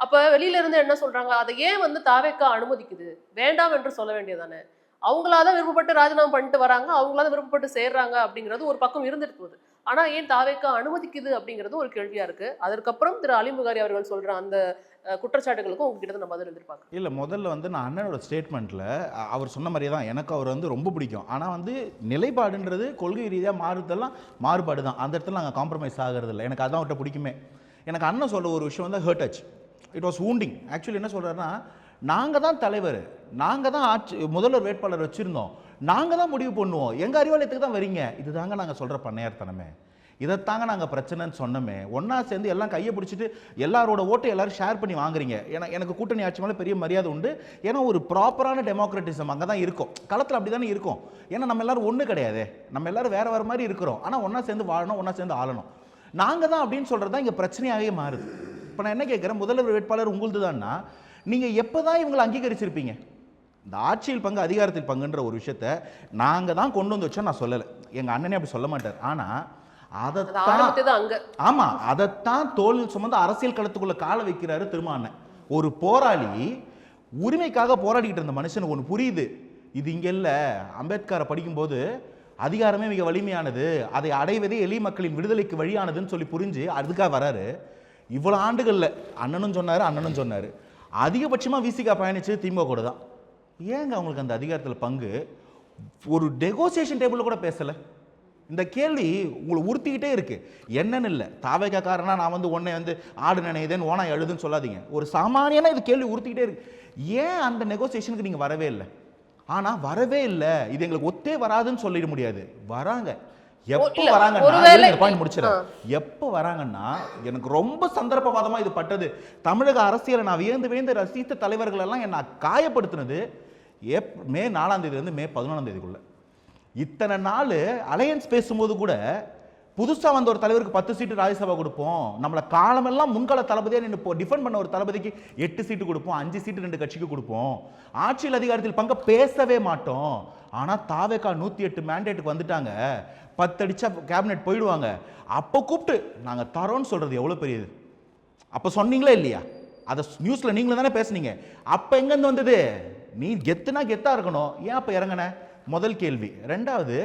அப்ப வெளியில இருந்து என்ன சொல்றாங்க, அதை ஏன் வந்து தாவேக்கா அனுமதிக்குது, வேண்டாம் என்று சொல்ல வேண்டியதானே, அவங்களாதான் விருப்பப்பட்டு ராஜினாமா பண்ணிட்டு வராங்க, அவங்களாதான் விருப்பப்பட்டு சேர்றாங்க அப்படிங்கிறது ஒரு பக்கம் இருந்துட்டு போகுது. ஆனா ஏன் தாவேக்கா அனுமதிக்குது அப்படிங்கிறது ஒரு கேள்வியா இருக்கு. அதற்கப்புறம் திரு அலி புகாரி அவர்கள் சொல்ற அந்த குற்றச்சாட்டுகளுக்கும் உங்ககிட்ட நம்ம பதில் எதிர்பார்க்கலாம். இல்லை, முதல்ல வந்து நான் அண்ணனோட ஸ்டேட்மெண்ட்டில் அவர் சொன்ன மாதிரியே தான் எனக்கு அவர் வந்து ரொம்ப பிடிக்கும். ஆனால் வந்து நிலைப்பாடுன்றது கொள்கை ரீதியாக மாறுதெல்லாம் மாறுபாடு தான். அந்த இடத்துல நாங்கள் காம்ப்ரமைஸ் ஆகிறது இல்லை. எனக்கு அதான் அவர்கிட்ட பிடிக்குமே. எனக்கு அண்ணன் சொல்ல ஒரு விஷயம் வந்து hurt touch, it was wounding. Actually என்ன சொல்கிறாருன்னா, நாங்கள் தான் தலைவர், நாங்கள் தான் முதல்வர் வேட்பாளர் வச்சுருந்தோம், நாங்கள் தான் முடிவு பண்ணுவோம், எங்கள் அறிவாலயத்துக்கு தான் வரீங்க. இதுதாங்க நாங்கள் சொல்கிற பண்ணையார்த்தனமே, இதைத்தாங்க நாங்கள் பிரச்சனைன்னு சொன்னோமே. ஒன்றா சேர்ந்து எல்லாம் கையை பிடிச்சிட்டு எல்லாரோட ஓட்டை எல்லாரும் ஷேர் பண்ணி வாங்குறீங்க. எனக்கு கூட்டணி ஆட்சி மேலே பெரிய மரியாதை உண்டு. ஏன்னா ஒரு ப்ராப்பரான டெமோக்ரட்டிசம் அங்கே தான் இருக்கும். களத்தில் அப்படி தானே இருக்கும். ஏன்னா நம்ம எல்லாரும் ஒன்று கிடையாது, நம்ம எல்லாரும் வேறு வேறு மாதிரி இருக்கிறோம். ஆனால் ஒன்றா சேர்ந்து வாழணும், ஒன்றா சேர்ந்து ஆளணும். நாங்கள் தான் அப்படின்னு சொல்கிறது தான் இங்கே பிரச்சனையாகவே மாறுது. இப்போ நான் என்ன கேட்குறேன், முதல்வர் வேட்பாளர் உங்களுது தான்னா நீங்கள் எப்போ தான் இவங்களை அங்கீகரிச்சிருப்பீங்க? இந்த ஆட்சியில் பங்கு அதிகாரத்தில் பங்குன்ற ஒரு விஷயத்த நாங்கள் தான் கொண்டு வந்து வச்சோம் நான் சொல்லலை, எங்கள் அண்ணனே அப்படி சொல்ல மாட்டார். ஆனால் அதைத்தான் தோல் சுமந்து அரசியல் களத்துக்குள்ள கால வைக்கிறாரு திருமாவளவன். ஒரு போராளி, உரிமைக்காக போராடிக்கிட்டு இருந்த மனுஷனுக்கு ஒன்று புரியுது, இது இங்கே இல்லை, அம்பேத்கரை படிக்கும்போது அதிகாரமே மிக வலிமையானது, அதை அடைவதே எளிய மக்களின் விடுதலைக்கு வழியானதுன்னு சொல்லி புரிஞ்சு அதுக்காக வராரு. இவ்வளோ ஆண்டுகளில் அண்ணனும் சொன்னார் அதிகபட்சமாக விசிகா பயணிச்சு திமுக கூட தான். ஏங்க அவங்களுக்கு அந்த அதிகாரத்தில் பங்கு? ஒரு நெகோசியேஷன் டேபிளில் கூட பேசலை. இந்த கேள்வி உங்களை உறுத்திக்கிட்டே இருக்கு. என்னன்னு இல்லை, தாவேக்காரனா நான் வந்து உன்னை வந்து ஆடு நினைதேன் ஓனா எழுதுன்னு சொல்லாதீங்க. ஒரு சாமானியனா இது கேள்வி உறுத்திக்கிட்டே இருக்கு. ஏன் அந்த நெகோசியேஷனுக்கு நீங்கள் வரவே இல்லை? ஆனால் வரவே இல்லை, இது எங்களுக்கு ஒத்தே வராதுன்னு சொல்லிட முடியாது. வராங்க. எப்போ வராங்கன்னா பாயிண்ட் முடிச்சிடறேன். எப்போ வராங்கன்னா, எனக்கு ரொம்ப சந்தர்ப்பவாதமா இது பட்டது. தமிழக அரசியலை நான் வியந்து ரசித்த தலைவர்கள் எல்லாம் என்ன காயப்படுத்தினது மே 4ஆம் தேதியிலிருந்து மே 11ஆம் தேதிக்குள்ள. இத்தனை நாள் அலையன்ஸ் பேசும்போது கூட புதுசாக வந்த ஒரு தலைவருக்கு 10 சீட்டு ராஜ்யசபா கொடுப்போம், நம்மளை காலமெல்லாம் முன்கள தளபதியாக நின்று டிஃபெண்ட் பண்ண ஒரு தளபதிக்கு 8 சீட்டு கொடுப்போம், 5 சீட்டு 2 கட்சிக்கு கொடுப்போம், ஆட்சியில் அதிகாரத்தில் பங்க பேசவே மாட்டோம். ஆனால் தாவேக்கா 108 மேண்டேட்டுக்கு வந்துட்டாங்க, 10 அடிச்சா கேபினெட் போயிடுவாங்க. அப்போ கூப்பிட்டு நாங்கள் தரோன்னு சொல்றது எவ்வளோ பெரியது. அப்போ சொன்னீங்களா இல்லையா? அதை நியூஸில் நீங்களும் தானே பேசுனீங்க. அப்போ எங்கேருந்து வந்தது? நீ கெத்துனா கெத்தாக இருக்கணும், ஏன் அப்போ இறங்கின? முதல் கேள்வி. ரெண்டாவது,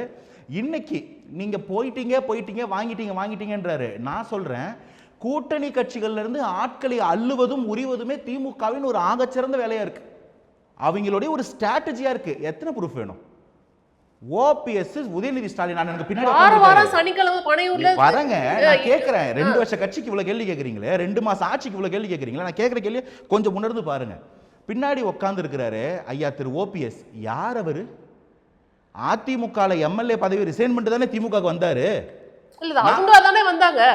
இன்னைக்கு நீங்க போயிட்டீங்க வாங்கிட்டீங்கன்றாரு. நான் சொல்றேன், கூட்டணி கட்சிகள்ல இருந்து ஆட்களை அள்ளுவதும் உரிவதுமே திமுகவின் ஒரு ஆகச்சிறந்த வேலையா இருக்கு, அவங்களுடைய ஒரு ஸ்ட்ராட்டஜியா இருக்கு. எத்தனை ப்ரூஃப் வேணும்? ஓபிஎஸ் உதயநிதி ஸ்டாலின் எனக்கு பின்னாடி சனிக்கிழமை பனையூர்ல வரங்க. நான் கேட்கிறேன், 2 வருஷ கட்சிக்கு இவ்வளவு கேள்வி கேட்கறீங்களே, 2 மாசம் ஆட்சிக்கு இவ்வளவு கேள்வி கேட்கறீங்களா? நான் கேட்கிற கேள்வி கொஞ்சம் முன்னர்ந்து பாருங்க. பின்னாடி உட்கார்ந்து இருக்கிறாரு ஐயா திரு ஓபிஎஸ். யார் அவரு? அதிமுக எம்எல்ஏ பதவி ரிசைன் பண்ணிட்டு தானே திமுக வந்தாரு.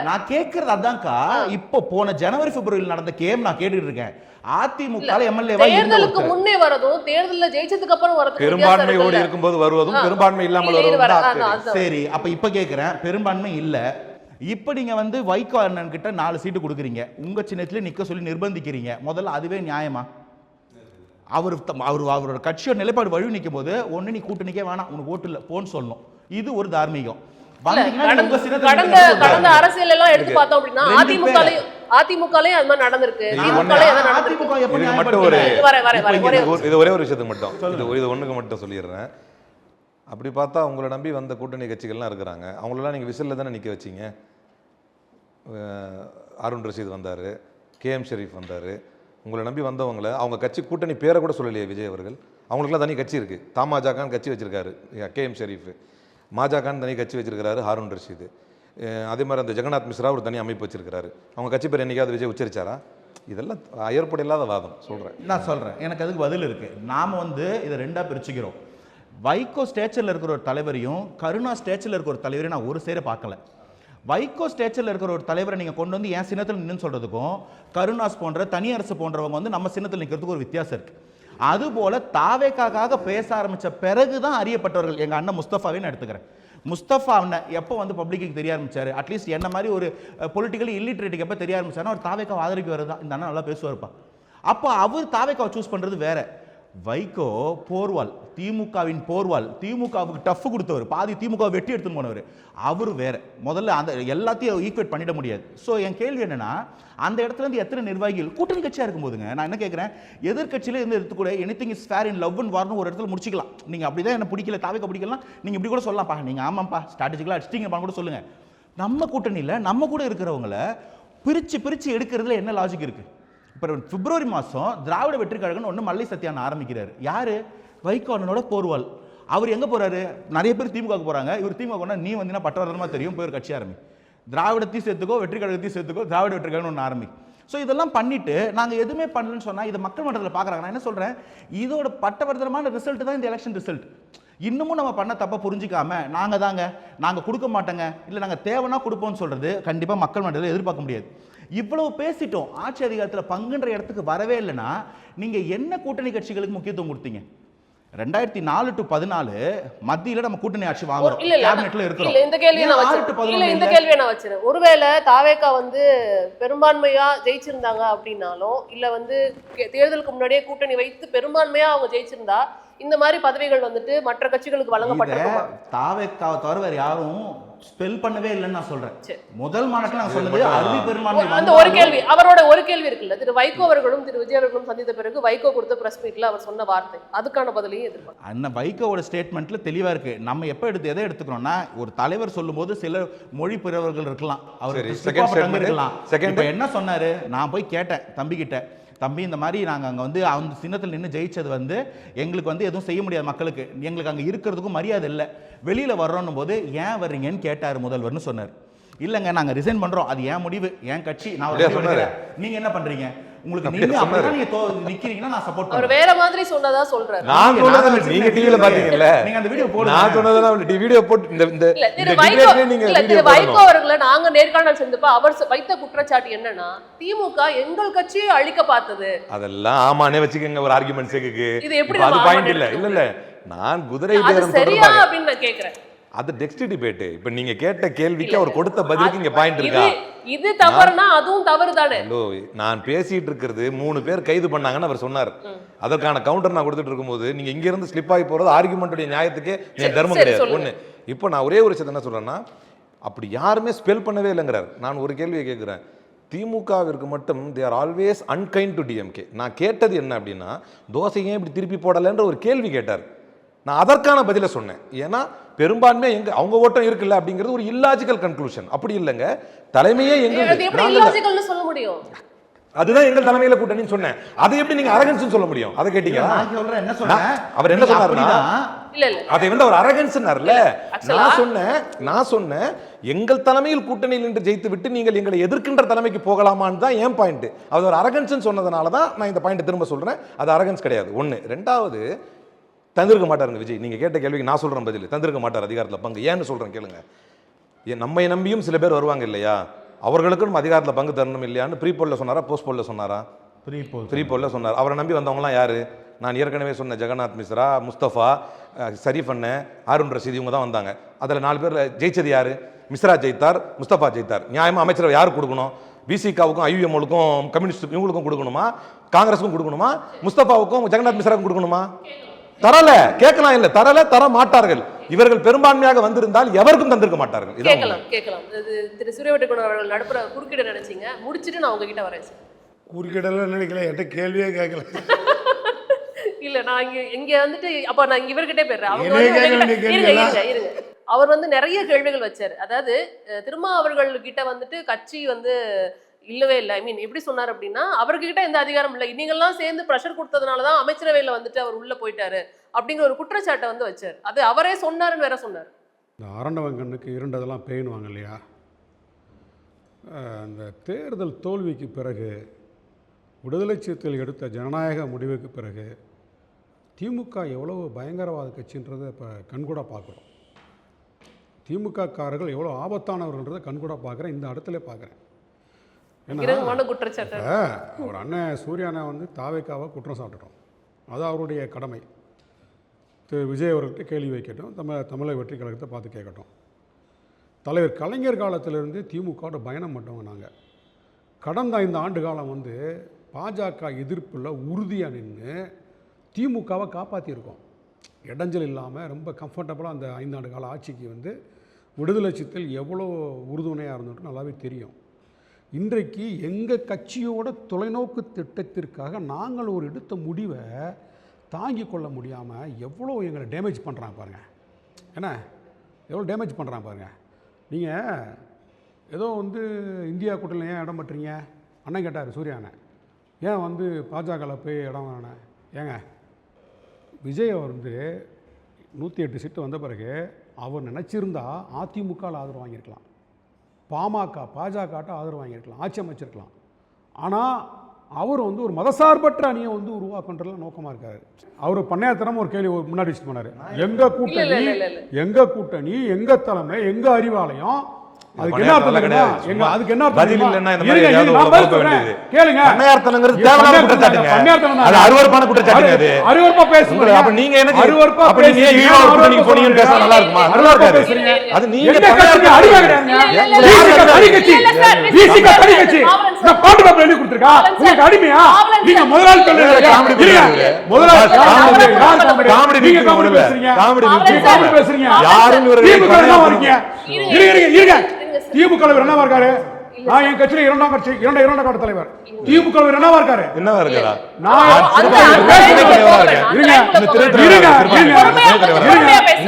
நான் கேட்கறது அதான்க்கா. இப்போ போன ஜனவரி பிப்ரவரியில் நடந்த கேம் நான் கேட்டுட்டு இருக்கேன். அதிமுக எம்எல்ஏ தேர்தலுக்கு முன்னே வரதும் தேர்தல்ல ஜெயிச்சதுக்கு அப்புறம் வரதும் பெரும்பான்மையோடு இருக்கும்போது வருவதும் பெரும்பான்மை இல்லாமல் வருவதும். சரி, அப்ப இப்ப கேக்குறேன், பெரும்பான்மை இல்ல, இப்ப நீங்க வந்து வைகோ அண்ணன் கிட்ட 4 சீட்டு கொடுக்குறீங்க, உங்க சின்னத்துல நிக்க சொல்லி நிர்பந்திக்கிறீங்க. முதல்ல அதுவே நியாயமா? அவரோட கட்சியோட நிலைப்பாடு வழி நிற்கும் போது ஒண்ணு நீ கூட்டணிக்கே வேணாம், உனக்கு ஓட்டு இல்ல போன்னு சொல்லணும். இது ஒரு தார்மீகம். கடந்த அரசியல் எல்லாம் எடுத்து பார்த்தோம் அப்படின்னா அதிமுகலயும் அது மாதிரி நடந்திருக்கு. இது ஒரே ஒரு விஷயத்துக்கு மட்டும், இது ஒண்ணுக்கு மட்டும் சொல்லிடுறேன். அப்படி பார்த்தா உங்களை நம்பி வந்த கூட்டணி கட்சிகள்லாம் இருக்கிறாங்க, அவங்களெல்லாம் நீங்கள் விசிலில் தானே நிற்க வச்சிங்க. அருண் ரஷீத் வந்தார், கேஎம் ஷெரீஃப் வந்தார். உங்களை நம்பி வந்தவங்களை அவங்க கட்சி கூட்டணி பேரை கூட சொல்லலையே விஜய் அவர்கள். அவங்களுக்குலாம் தனி கட்சி இருக்குது. தமாஜாக்கான்னு கட்சி வச்சிருக்காரு கேஎம் ஷெரீஃப், மாஜாக்கான்னு தனி கட்சி வச்சிருக்கிறாரு ஹாரூன் ரஷீது. அதே மாதிரி அந்த ஜெகநாத் மிஸ்ரா ஒரு தனி அமைப்பு வச்சிருக்கிறாரு. அவங்க கட்சி பேர் என்னைக்காவது விஜய் உச்சரிச்சாரா? இதெல்லாம் ஏற்பட இல்லாத வாதம் சொல்கிறேன். நான் சொல்கிறேன், எனக்கு அதுக்கு பதில் இருக்குது. நாம் வந்து இதை 2ஆக பிரிச்சுக்கிறோம். வைகோ ஸ்டேச்சரில் இருக்கிற ஒரு தலைவரையும் கருணா ஸ்டேச்சரில் இருக்கிற ஒரு தலைவரையும் நான் ஒரு சேர பார்க்கல. வைகோ ஸ்டேச்சரில் இருக்கிற ஒரு தலைவரை நீங்கள் கொண்டு வந்து என் சின்னத்தில் நின்று சொல்கிறதுக்கும் கருணாஸ் போன்ற தனியரசு போன்றவங்க வந்து நம்ம சின்னத்தில் நிற்கிறதுக்கு ஒரு வித்தியாசம் இருக்குது. அதுபோல் தாவேக்காக பேச ஆரம்பித்த பிறகு தான் அறியப்பட்டவர்கள் எங்கள் அண்ணன் முஸ்தஃபாவே நான் எடுத்துக்கிறேன். முஸ்தஃபா அண்ணன் எப்போ வந்து பப்ளிக்கு தெரிய ஆரம்பிச்சார், அட்லீஸ்ட் என்ன மாதிரி ஒரு பொலிட்டிக்கலி இல்லிட்ரேட்டுக்கு எப்போ தெரிய ஆரம்பிச்சாருன்னா ஒரு தாவேக்காவை ஆதரிக்கு வருது தான், இந்த அண்ணன் நல்லா பேசுவார்ப்பா. அப்போ அவர் தாவேக்காவை சூஸ் பண்ணுறது வேற. வைகோ போர்வால், திமுகவின் போர்வால், திமுகவுக்கு டஃப் கொடுத்தவர், பாதி திமுக வெட்டி எடுத்துன்னு போனவர், அவர் வேற. முதல்ல அந்த எல்லாத்தையும் ஈக்குவேட் பண்ணிட முடியாது. ஸோ என் கேள்வி என்னன்னா, அந்த இடத்துல இருந்து எத்தனை நிர்வாகிகள் கூட்டணி கட்சியாக இருக்கும்போதுங்க, நான் என்ன கேட்குறேன், எதிர்கட்சியில இருந்து எடுத்துக்கூட anything is fair in love and வார்னு ஒரு இடத்துல முடிச்சிக்கலாம். நீங்கள் அப்படிதான் என்ன பிடிக்கல, தாவேக்கா பிடிக்கலாம், நீங்கள் இப்படி கூட சொல்லலாம்ப்பா, நீங்கள் ஆமாம்ப்பா ஸ்ட்ராட்டஜிக்கலாக அடிச்சிட்டிங்கப்பா கூட சொல்லுங்க. நம்ம கூட்டணியில் நம்ம கூட இருக்கிறவங்கள பிரித்து எடுக்கிறதுல என்ன லாஜிக் இருக்குது? இப்போ பிப்ரவரி மாதம் திராவிட வெற்றி கழகம்னு ஒன்று மல்லை சத்யான் ஆரம்பிக்கிறார். யார்? வைகோ அண்ணனோட போர்வால். அவர் எங்கே போகிறாரு? நிறைய பேர் திமுக போகிறாங்க. இவர் திமுக நீ வந்தீங்கன்னா பட்டவரமாக தெரியும், போய் ஒரு கட்சி ஆரம்பி, திராவிடத்தையும் சேர்த்துக்கோ, வெற்றி கழகத்தையும் சேர்த்துக்கோ, திராவிட வெற்றி கழகம்னு ஒன்று ஆரம்பி. ஸோ இதெல்லாம் பண்ணிட்டு நாங்கள் எதுவுமே பண்ணலன்னு சொன்னால் இதை மக்கள் மன்றத்தில் பார்க்குறாங்க. நான் என்ன சொல்கிறேன், இதோட பட்டவர்த்தனமான ரிசல்ட் தான் இந்த எலெக்ஷன் ரிசல்ட். இன்னமும் நம்ம பண்ண தப்பை புரிஞ்சிக்காம நாங்கள் கொடுக்க மாட்டோங்க, இல்லை நாங்கள் தேவைன்னா கொடுப்போம்னு சொல்கிறது கண்டிப்பாக மக்கள் மன்றத்தில் எதிர்பார்க்க முடியாது. இவ்வளவு பேசிட்டோம், ஆட்சி அதிகாரத்தில் பங்குன்ற இடத்துக்கு வரவே இல்லைன்னா நீங்கள் என்ன கூட்டணி கட்சிகளுக்கு முக்கியத்துவம் கொடுத்தீங்க? 2004 to 14 மத்தியில நம்ம கூட்டணி ஆட்சி வாங்குறோம், கேபினெட்ல இருக்கிறோம். இந்த கேள்வியை நான் வச்சிருக்கேன். ஒருவேளை தாவேக்கா பெரும்பான்மையா ஜெயிச்சிருந்தாங்க அப்படின்னாலும், இல்ல தேர்தலுக்கு முன்னாடியே கூட்டணி வைத்து பெரும்பான்மையா அவங்க ஜெயிச்சிருந்தா இந்த மாதிரி பதவிகள் மற்ற கட்சிகளுக்கு வழங்கப்பட்டிருக்குமா? தாவேக்காவை தவிர வேற யாரும் ஸ்பெல் பண்ணவே இல்லைன்னு நான் சொல்றேன். முதல் மாநாட்டில் நான் சொன்னது அறுதி பெரும்பான்மை. அந்த ஒரு கேள்வி, அவரோட ஒரு கேள்வி இருக்குல்ல, திரு வைகோ அவர்களும் திரு விஜய் அவர்களும் சந்தித்த பிறகு வைகோ கொடுத்த பிரஸ் மீட்ல அவர் சொன்ன வார்த்தை, அதுக்கான பதிலையும் எதிர்பார்க்க. அண்ணன் வைகோவோட ஸ்டேட்மெண்ட்ல தெளிவா இருக்கு. நம்ம எப்ப எதை எடுத்துக்கிறோம்னா, ஒரு தலைவர் சொல்லும் போது சில மொழி பிறவர்கள் இருக்கலாம், அவர் இருக்கலாம். என்ன சொன்னாரு, நான் போய் கேட்டேன் தம்பி கிட்ட, தம்பி இந்த மாதிரி நாங்கள் அங்கே அந்த சின்னத்தில் நின்று ஜெயிச்சது எங்களுக்கு எதுவும் செய்ய முடியாது, மக்களுக்கு எங்களுக்கு அங்கே இருக்கிறதுக்கும் மரியாதை இல்லை, வெளியில் வர்றோன்னும் போது ஏன் வர்றீங்கன்னு கேட்டார் முதல்வர்னு சொன்னார். இல்லைங்க நாங்கள் ரிசைன் பண்ணுறோம், அது என் முடிவு, என் கட்சி, நான் நீங்கள் என்ன பண்ணுறீங்க, உங்களுக்கு நீங்க அப்படிதான் நீங்க நிக்கிறீங்கன்னா நான் சப்போர்ட் பண்றேன். அவர் வேற மாதிரி சொன்னதா சொல்றாரு. நான் சொன்னத நீங்க டிவில பாத்தீங்கல்ல, நீங்க அந்த வீடியோ போடுங்க. நான் சொன்னதா வீடியோ போட்டு இந்த டிபேட்ல நீங்க வீடியோ வைகோ அவர்களை நாங்க நேர்காணல் செஞ்சப்ப அவர் வைத்த குற்றச்சாட்டு என்னன்னா, திமுக எங்கள் கட்சியை அழிக்க பார்த்தது. அதெல்லாம் ஆமானே வச்சுக்கங்க ஒரு ஆர்குமெண்ட்ஸ்க்கு. இது எப்படி அது பாயிண்ட் இல்ல. இல்ல நான் குதிரை பேரம் சரியா அப்படின்னு நான் கேக்குறேன். அது நெக்ஸ்ட் டிபேட். இப்ப நீங்க கேட்ட கேள்விக்கு அவர் கொடுத்த பதிலுக்கு இங்க பாயிண்ட் இருக்கா? இது தவறுனா அதுவும் தவறு தானே. நான் பேசிட்டு இருக்கிறது 3 பேர் கைது பண்ணாங்கன்னு அவர் சொன்னார். அதற்கான கவுண்டர் நான் கொடுத்துட்டு இருக்கும்போது நீங்க இங்க இருந்து ஸ்லிப் ஆகி போறது ஆர்குமெண்ட்டுடைய நியாயத்துக்கு தர்மம் கிடையாது. ஒண்ணு, இப்போ நான் ஒரே ஒரு விஷயத்தை என்ன சொல்றேன்னா, அப்படி யாருமே ஸ்பெல் பண்ணவே இல்லைங்கிறார். நான் ஒரு கேள்வியை கேட்கிறேன், திமுகவிற்கு மட்டும் they are always unkind to DMK. நான் கேட்டது என்ன அப்படின்னா, தோசை ஏன் இப்படி திருப்பி போடலைன்ற ஒரு கேள்வி கேட்டார். நான் அதற்கான பதிலை சொன்னேன். ஏன்னா பெரும்பான்மை எங்க அவங்க ஓட்டம் இருக்குல்ல அப்படிங்கிறது ஒரு இல்லாஜிக்கல் கன்க்ளூஷன். அப்படி இல்லைங்க, தலைமையே எங்க சொல்ல முடியும், அதுதான் எங்கள் தலைமையில கூட்டணின்னு சொன்னேன். அதை எப்படி நீங்க அரகன்ஸ் சொல்ல முடியும்? அதை கேட்டீங்க. அவர் என்ன சொன்னாருன்னா, அதை அவர் அரகன்ஸ்னார்ல. நான் சொன்னேன் எங்கள் தலைமையில் கூட்டணியில் நின்று ஜெயித்து விட்டு நீங்கள் எங்களை எதிர்க்கின்ற தலைமைக்கு போகலாமான்னு தான் என் பாயிண்ட். அது ஒரு அரகன்ஸ் சொன்னதுனால தான் நான் இந்த பாயிண்ட் திரும்ப சொல்றேன். அது அரகன்ஸ் கிடையாது. ஒன்று. ரெண்டாவது, தந்திருக்க மாட்டாருங்க விஜய். நீங்கள் கேட்ட கேள்விக்கு நான் சொல்கிறேன் பதில், தந்திருக்க மாட்டார் அதிகாரத்தில் பங்கு. ஏன்னு சொல்கிறேன் கேளுங்க. நம்மை நம்பியும் சில பேர் வருவாங்க இல்லையா, அவர்களுக்கு நம்ம அதிகாரத்தில் பங்கு தரணும் இல்லையான்னு ப்ரீ போலில் சொன்னாரா, போஸ்ட் போலில் சொன்னாரா? ப்ரீ போலில் சொன்னார். அவரை நம்பி வந்தவங்களாம் யார்? நான் ஏற்கனவே சொன்ன ஜெகநாத் மிஸ்ரா, முஸ்தபா, ஷரீஃப் அண்ணன், ஹாரூன் ரஷீத், இவங்க தான் வந்தாங்க. அதில் 4 பேர் ஜெயிச்சது யார்? மிஸ்ரா ஜெயித்தார், முஸ்தபா ஜெயித்தார். நியாயமாக அமைச்சர் யாருக்கு கொடுக்கணும்? பிசிகாவுக்கும் ஐயுஎம்களுக்கும் கம்யூனிஸ்ட் இவங்களுக்கும் கொடுக்கணுமா, காங்கிரஸுக்கும் கொடுக்கணுமா, முஸ்தபாவுக்கும் ஜெகநாத் மிஸ்ராவுக்கும் கொடுக்கணுமா? தரல, கேட்கலாம் இல்ல, தர மாட்டார்கள். இவர்கள் பெரும்பான்மையாக வந்திருந்தால் எவருக்கும் தந்திருக்க மாட்டார்கள். கேட்கலாம். திரு சூரியவட்டகுணர் அவர்கள் நடுப்புற குறுக்கிட நினைச்சீங்க, முடிச்சிட்டு நான் உங்ககிட்ட வரேன். குறுக்கிடலாம் நினைக்கல, என்கிட்ட கேள்வியே கேட்கல. இல்ல நான் இங்க அப்ப நான் இவர்கிட்டே போயிடுறேன். அவர் நிறைய கேள்விகள் வச்சாரு. அதாவது திருமா அவர்கள் கிட்ட கட்சி இல்லவே இல்லை. ஐ மீன் எப்படி சொன்னார் அப்படின்னா, அவர்கிட்ட எந்த அதிகாரம் இல்லை, நீங்கள்லாம் சேர்ந்து ப்ரெஷர் கொடுத்ததுனாலதான் அமைச்சரவையில் அவர் உள்ள போயிட்டாரு அப்படிங்கிற ஒரு குற்றச்சாட்டை வச்சார். அது அவரே சொன்னாருன்னு வேற சொன்னார். இந்த அரண்டவன் கண்ணுக்கு இருண்டதெல்லாம் பேணுவாங்க இல்லையா, அந்த தேர்தல் தோல்விக்கு பிறகு, விடுதலை சிறுத்தைகள் எடுத்த ஜனநாயக முடிவுக்கு பிறகு திமுக எவ்வளோ பயங்கரவாத கட்சின்றதை இப்போ கண்கூட பார்க்குறோம். திமுக காரர்கள் எவ்வளோ ஆபத்தானவர்கள்ன்றதை கண்கூட பார்க்குறேன், இந்த இடத்துல பார்க்குறேன். ஒரு அண்ணன் சூர்யானை தாவேக்காவை குற்றம் சாப்பிட்டோம், அது அவருடைய கடமை. திரு விஜய் அவர்கிட்ட கேள்வி வைக்கட்டும், தமிழக வெற்றி கழகத்தை பார்த்து கேட்கட்டும். தலைவர் கலைஞர் காலத்திலிருந்து திமுகவோட பயணம் மட்டும் நாங்கள் கடந்த 5 ஆண்டு காலம் பாஜக எதிர்ப்பில் உறுதியாக நின்று திமுகவை காப்பாற்றியிருக்கோம். இடைஞ்சல் இல்லாமல் ரொம்ப கம்ஃபர்டபுளாக அந்த 5 ஆண்டு கால ஆட்சிக்கு வந்து விடுதலை சிறுத்தைகள் எவ்வளோ உறுதுணையாக இருந்துட்டு நல்லாவே தெரியும். இன்றைக்கு எங்கள் கட்சியோட தொலைநோக்கு திட்டத்திற்காக நாங்கள் ஒரு எடுத்த முடிவை தாங்கி கொள்ள முடியாமல் எவ்வளோ எங்களை டேமேஜ் பண்ணுறாங்க பாருங்கள். என்ன எவ்வளோ டேமேஜ் பண்ணுறாங்க பாருங்கள். நீங்கள் ஏதோ வந்து இந்தியா கூட்டணியில் ஏன் இடம் பட்டுறீங்க அண்ணன் கேட்டார் சூர்யா அண்ணன். ஏன் வந்து பாஜகவில் போய் இடம் வேணேன்? ஏங்க விஜய் வந்து 108 சீட்டு வந்த பிறகு அவர் நினச்சிருந்தா அதிமுகவில் ஆதரவு வாங்கியிருக்கலாம், பாஜகட்ட ஆதரவு வாங்கியிருக்கலாம், ஆட்சி அமைச்சிருக்கலாம். ஆனால் அவர் வந்து ஒரு மதசார்பற்ற அணியை வந்து உருவாக்குன்றதுல நோக்கமாக இருக்காரு. அவர் பண்ணையாத்திரம் ஒரு கேள்வி முன்னாடி வச்சுட்டு போனார். எங்கள் கூட்டணி எங்கள் தலைமை எங்கள் அறிவாலயம். அதுக்கு என்ன அர்த்தம் தெரியுமா? அதுக்கு என்ன அர்த்தம் பதில் இல்லைன்னா இந்த மாதிரி தெரியுமா? ஏதாவது ஒப்புக்க வேண்டியது. கேளுங்க. பண்ணையார்த்தனங்கிறது தேவையான குற்றச்சாட்டுங்க. அது அருவருப்பான குற்றச்சாட்டுங்க. அது அருவருப்பா பேசுங்க. அப்ப நீங்க என்ன அருவருப்பா அப்ப நீங்க ஏன் ஈழ கூட்டணிக்கு போனீங்கன்னு பேச நல்லா இருக்குமா? நல்லா இருக்காது. அது நீங்க கட்சிக்கு அடிமையாகிறாங்க. தனி கட்சி விசிக தனி கட்சி நான் பாட்டு பாப்பா எழுதி கொடுத்திருக்கா உங்களுக்கு அடிமையா? நீங்க முதலாளி காமெடி பேசுறீங்க. யாரும் வரீங்க. இருங்க. திமுக தலைவர் என்னவா இருக்காரு? நான் என் கட்சியில இரண்டாம் கட்ட தலைவர். திமுக தலைவர் என்னவா இருக்காரு? என்னவா இருக்காரா?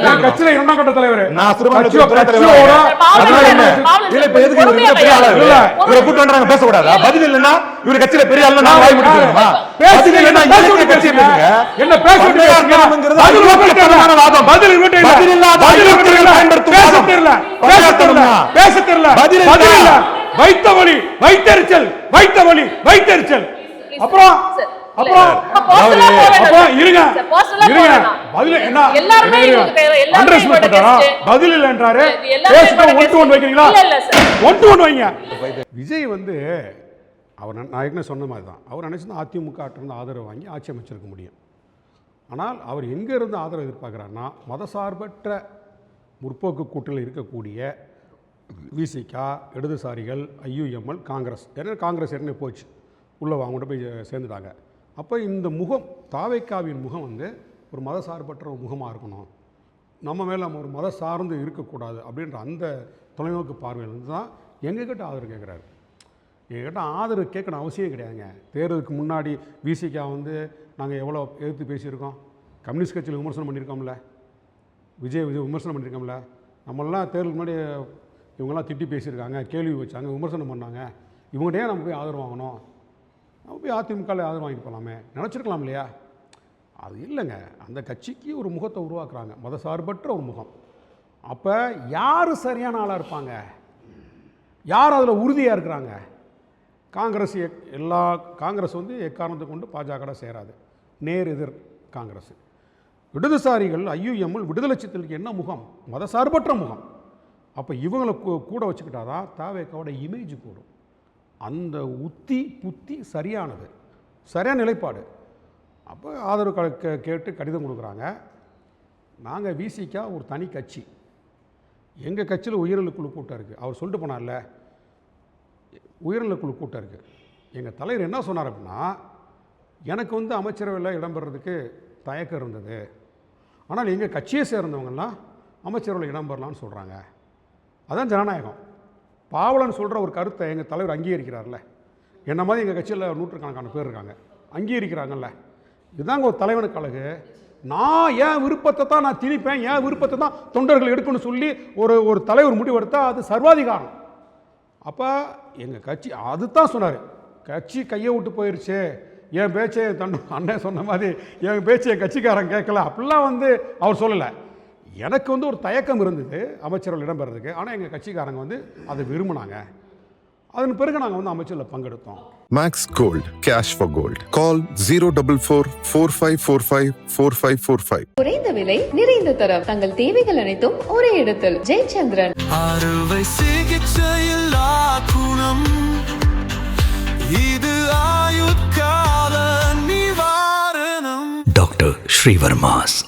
நான் கட்சியில இரண்டாம் கட்ட தலைவர். நான் பேசக்கூடாதா? பதில் இல்லைன்னா இவரு கட்சியில பெரிய ஆளு நான் வாய் முடிச்சுமா? என்ன பேச வைத்த வலி வைத்தறிச்சல் அப்புறம் இருங்க பதில் என்ன பதில் இல்லைன்றாரு. ஒன் வைக்கிறீங்களா? ஒன் வைங்க. விஜய் வந்து அவர் நான் ஏற்கனவே சொன்ன மாதிரி தான். அவர் நினைச்சிருந்தா அதிமுக இருந்து ஆதரவு வாங்கி ஆட்சி அமைச்சிருக்க முடியும். ஆனால் அவர் எங்கே இருந்து ஆதரவு எதிர்பார்க்குறாருன்னா மதசார்பற்ற முற்போக்கு கூட்டணியில் இருக்கக்கூடிய விசிக, இடதுசாரிகள், ஐயுஎம்எல், காங்கிரஸ். ஏன்னா காங்கிரஸ் ஏற்கனவே போச்சு, உள்ளே வாங்கிட்டு போய் சேர்ந்துட்டாங்க. அப்போ இந்த முகம் தாவேக்காவின் முகம் வந்து ஒரு மதசார்பற்ற ஒரு முகமாக இருக்கணும், நம்ம மேலே நம்ம ஒரு மத சார்ந்து இருக்கக்கூடாது அப்படின்ற அந்த தொலைநோக்கு பார்வையிலிருந்து தான் எங்ககிட்ட ஆதரவு கேட்குறாரு. எங்ககிட்ட ஆதரவு கேட்கணும் அவசியம் கிடையாதுங்க. தேர்தலுக்கு முன்னாடி விசிக வந்து நாங்கள் எவ்வளோ எதிர்த்து பேசியிருக்கோம், கம்யூனிஸ்ட் கட்சியில் விமர்சனம் பண்ணியிருக்கோம்ல, விஜய் விமர்சனம் பண்ணியிருக்கோம்ல. நம்மளாம் தேர்தலுக்கு முன்னாடி இவங்கெல்லாம் திட்டி பேசியிருக்காங்க, கேள்வி வச்சாங்க, விமர்சனம் பண்ணாங்க. இவங்ககிட்டே நம்ம போய் ஆதரவு வாங்கணும், நம்ம போய் அதிமுகவில் ஆதரவு வாங்கிட்டு போகலாமே நினச்சிருக்கலாம் இல்லையா? அது இல்லைங்க. அந்த கட்சிக்கு ஒரு முகத்தை உருவாக்குறாங்க, மதசார்பற்ற ஒரு முகம். அப்போ யார் சரியான ஆளாக இருப்பாங்க, யார் அதில் உறுதியாக இருக்கிறாங்க? காங்கிரஸ் வந்து எக்காரணத்தை கொண்டு பாஜக சேராது, நேர் எதிர் காங்கிரஸ். இடதுசாரிகள் ஐயுஎம்எல் விடுதலை சிறுத்தைகளுக்கு என்ன முகம்? மதசார்பற்ற முகம். அப்போ இவங்களை கூட வச்சுக்கிட்டாதான் தாவேக்காவோட இமேஜ் கூடும். அந்த புத்தி சரியானது, சரியான நிலைப்பாடு. அப்போ ஆதரவு கேட்டு கடிதம் கொடுக்குறாங்க. நாங்கள் விசிக ஒரு தனி கட்சி, எங்கள் கட்சியில் உயர்நிலை குழு கூட்டம் இருக்குது. அவர் சொல்லிட்டு போனார்ல, உயர்நிலை குழு கூட்டம் இருக்குது. எங்கள் தலைவர் என்ன சொன்னார் அப்படின்னா, எனக்கு வந்து அமைச்சரவையில் இடம்பெறதுக்கு தயக்கம் இருந்தது, ஆனால் எங்கள் கட்சியை சேர்ந்தவங்கெல்லாம் அமைச்சரவையில் இடம்பெறலான்னு சொல்கிறாங்க. அதான் ஜனநாயகம். பாவலன் சொல்கிற ஒரு கருத்தை எங்கள் தலைவர் அங்கீகரிக்கிறார்ல, என்ன மாதிரி எங்கள் கட்சியில் நூற்றுக்கணக்கான பேர் இருக்காங்க, அங்கீகரிக்கிறாங்கல்ல. இதுதாங்க ஒரு தலைவனுக்கு அழகு. நான் என் விருப்பத்தை தான் நான் திணிப்பேன், என் விருப்பத்தை தான் தொண்டர்கள் எடுக்கணும்னு சொல்லி ஒரு தலைவர் முடிவெடுத்தால் அது சர்வாதிகாரம். அப்போ எங்கள் கட்சி அதுதான் சொன்னார். கட்சி கையை விட்டு போயிடுச்சு, என் பேச்சை அண்ணன் சொன்ன மாதிரி என் பேச்சை என் கட்சிக்காரன் கேட்கல அப்படிலாம் வந்து அவர் சொல்லலை. எனக்கு வந்து ஒரு தயக்கம் இருந்தது அமைச்சர்கள் இடம்பெறதுக்கு, ஆனால் எங்கள் கட்சிக்காரங்க வந்து அதை விரும்பினாங்க. அதன் பிறகு நாங்கள் வந்து அமைச்சரில் பங்கெடுத்தோம். Max Gold, cash for gold. Call 04445454545. குறைந்த விலை நிறைந்த தரம், தங்கள் தேவைகள் அனைத்தும் ஒரே இடத்தில். ஜெயச்சந்திரன். அறுவை சிகிச்சையில் குணம், இது ஆயுட்கால நிவாரணம். டாக்டர் ஸ்ரீவர்மாஸ்.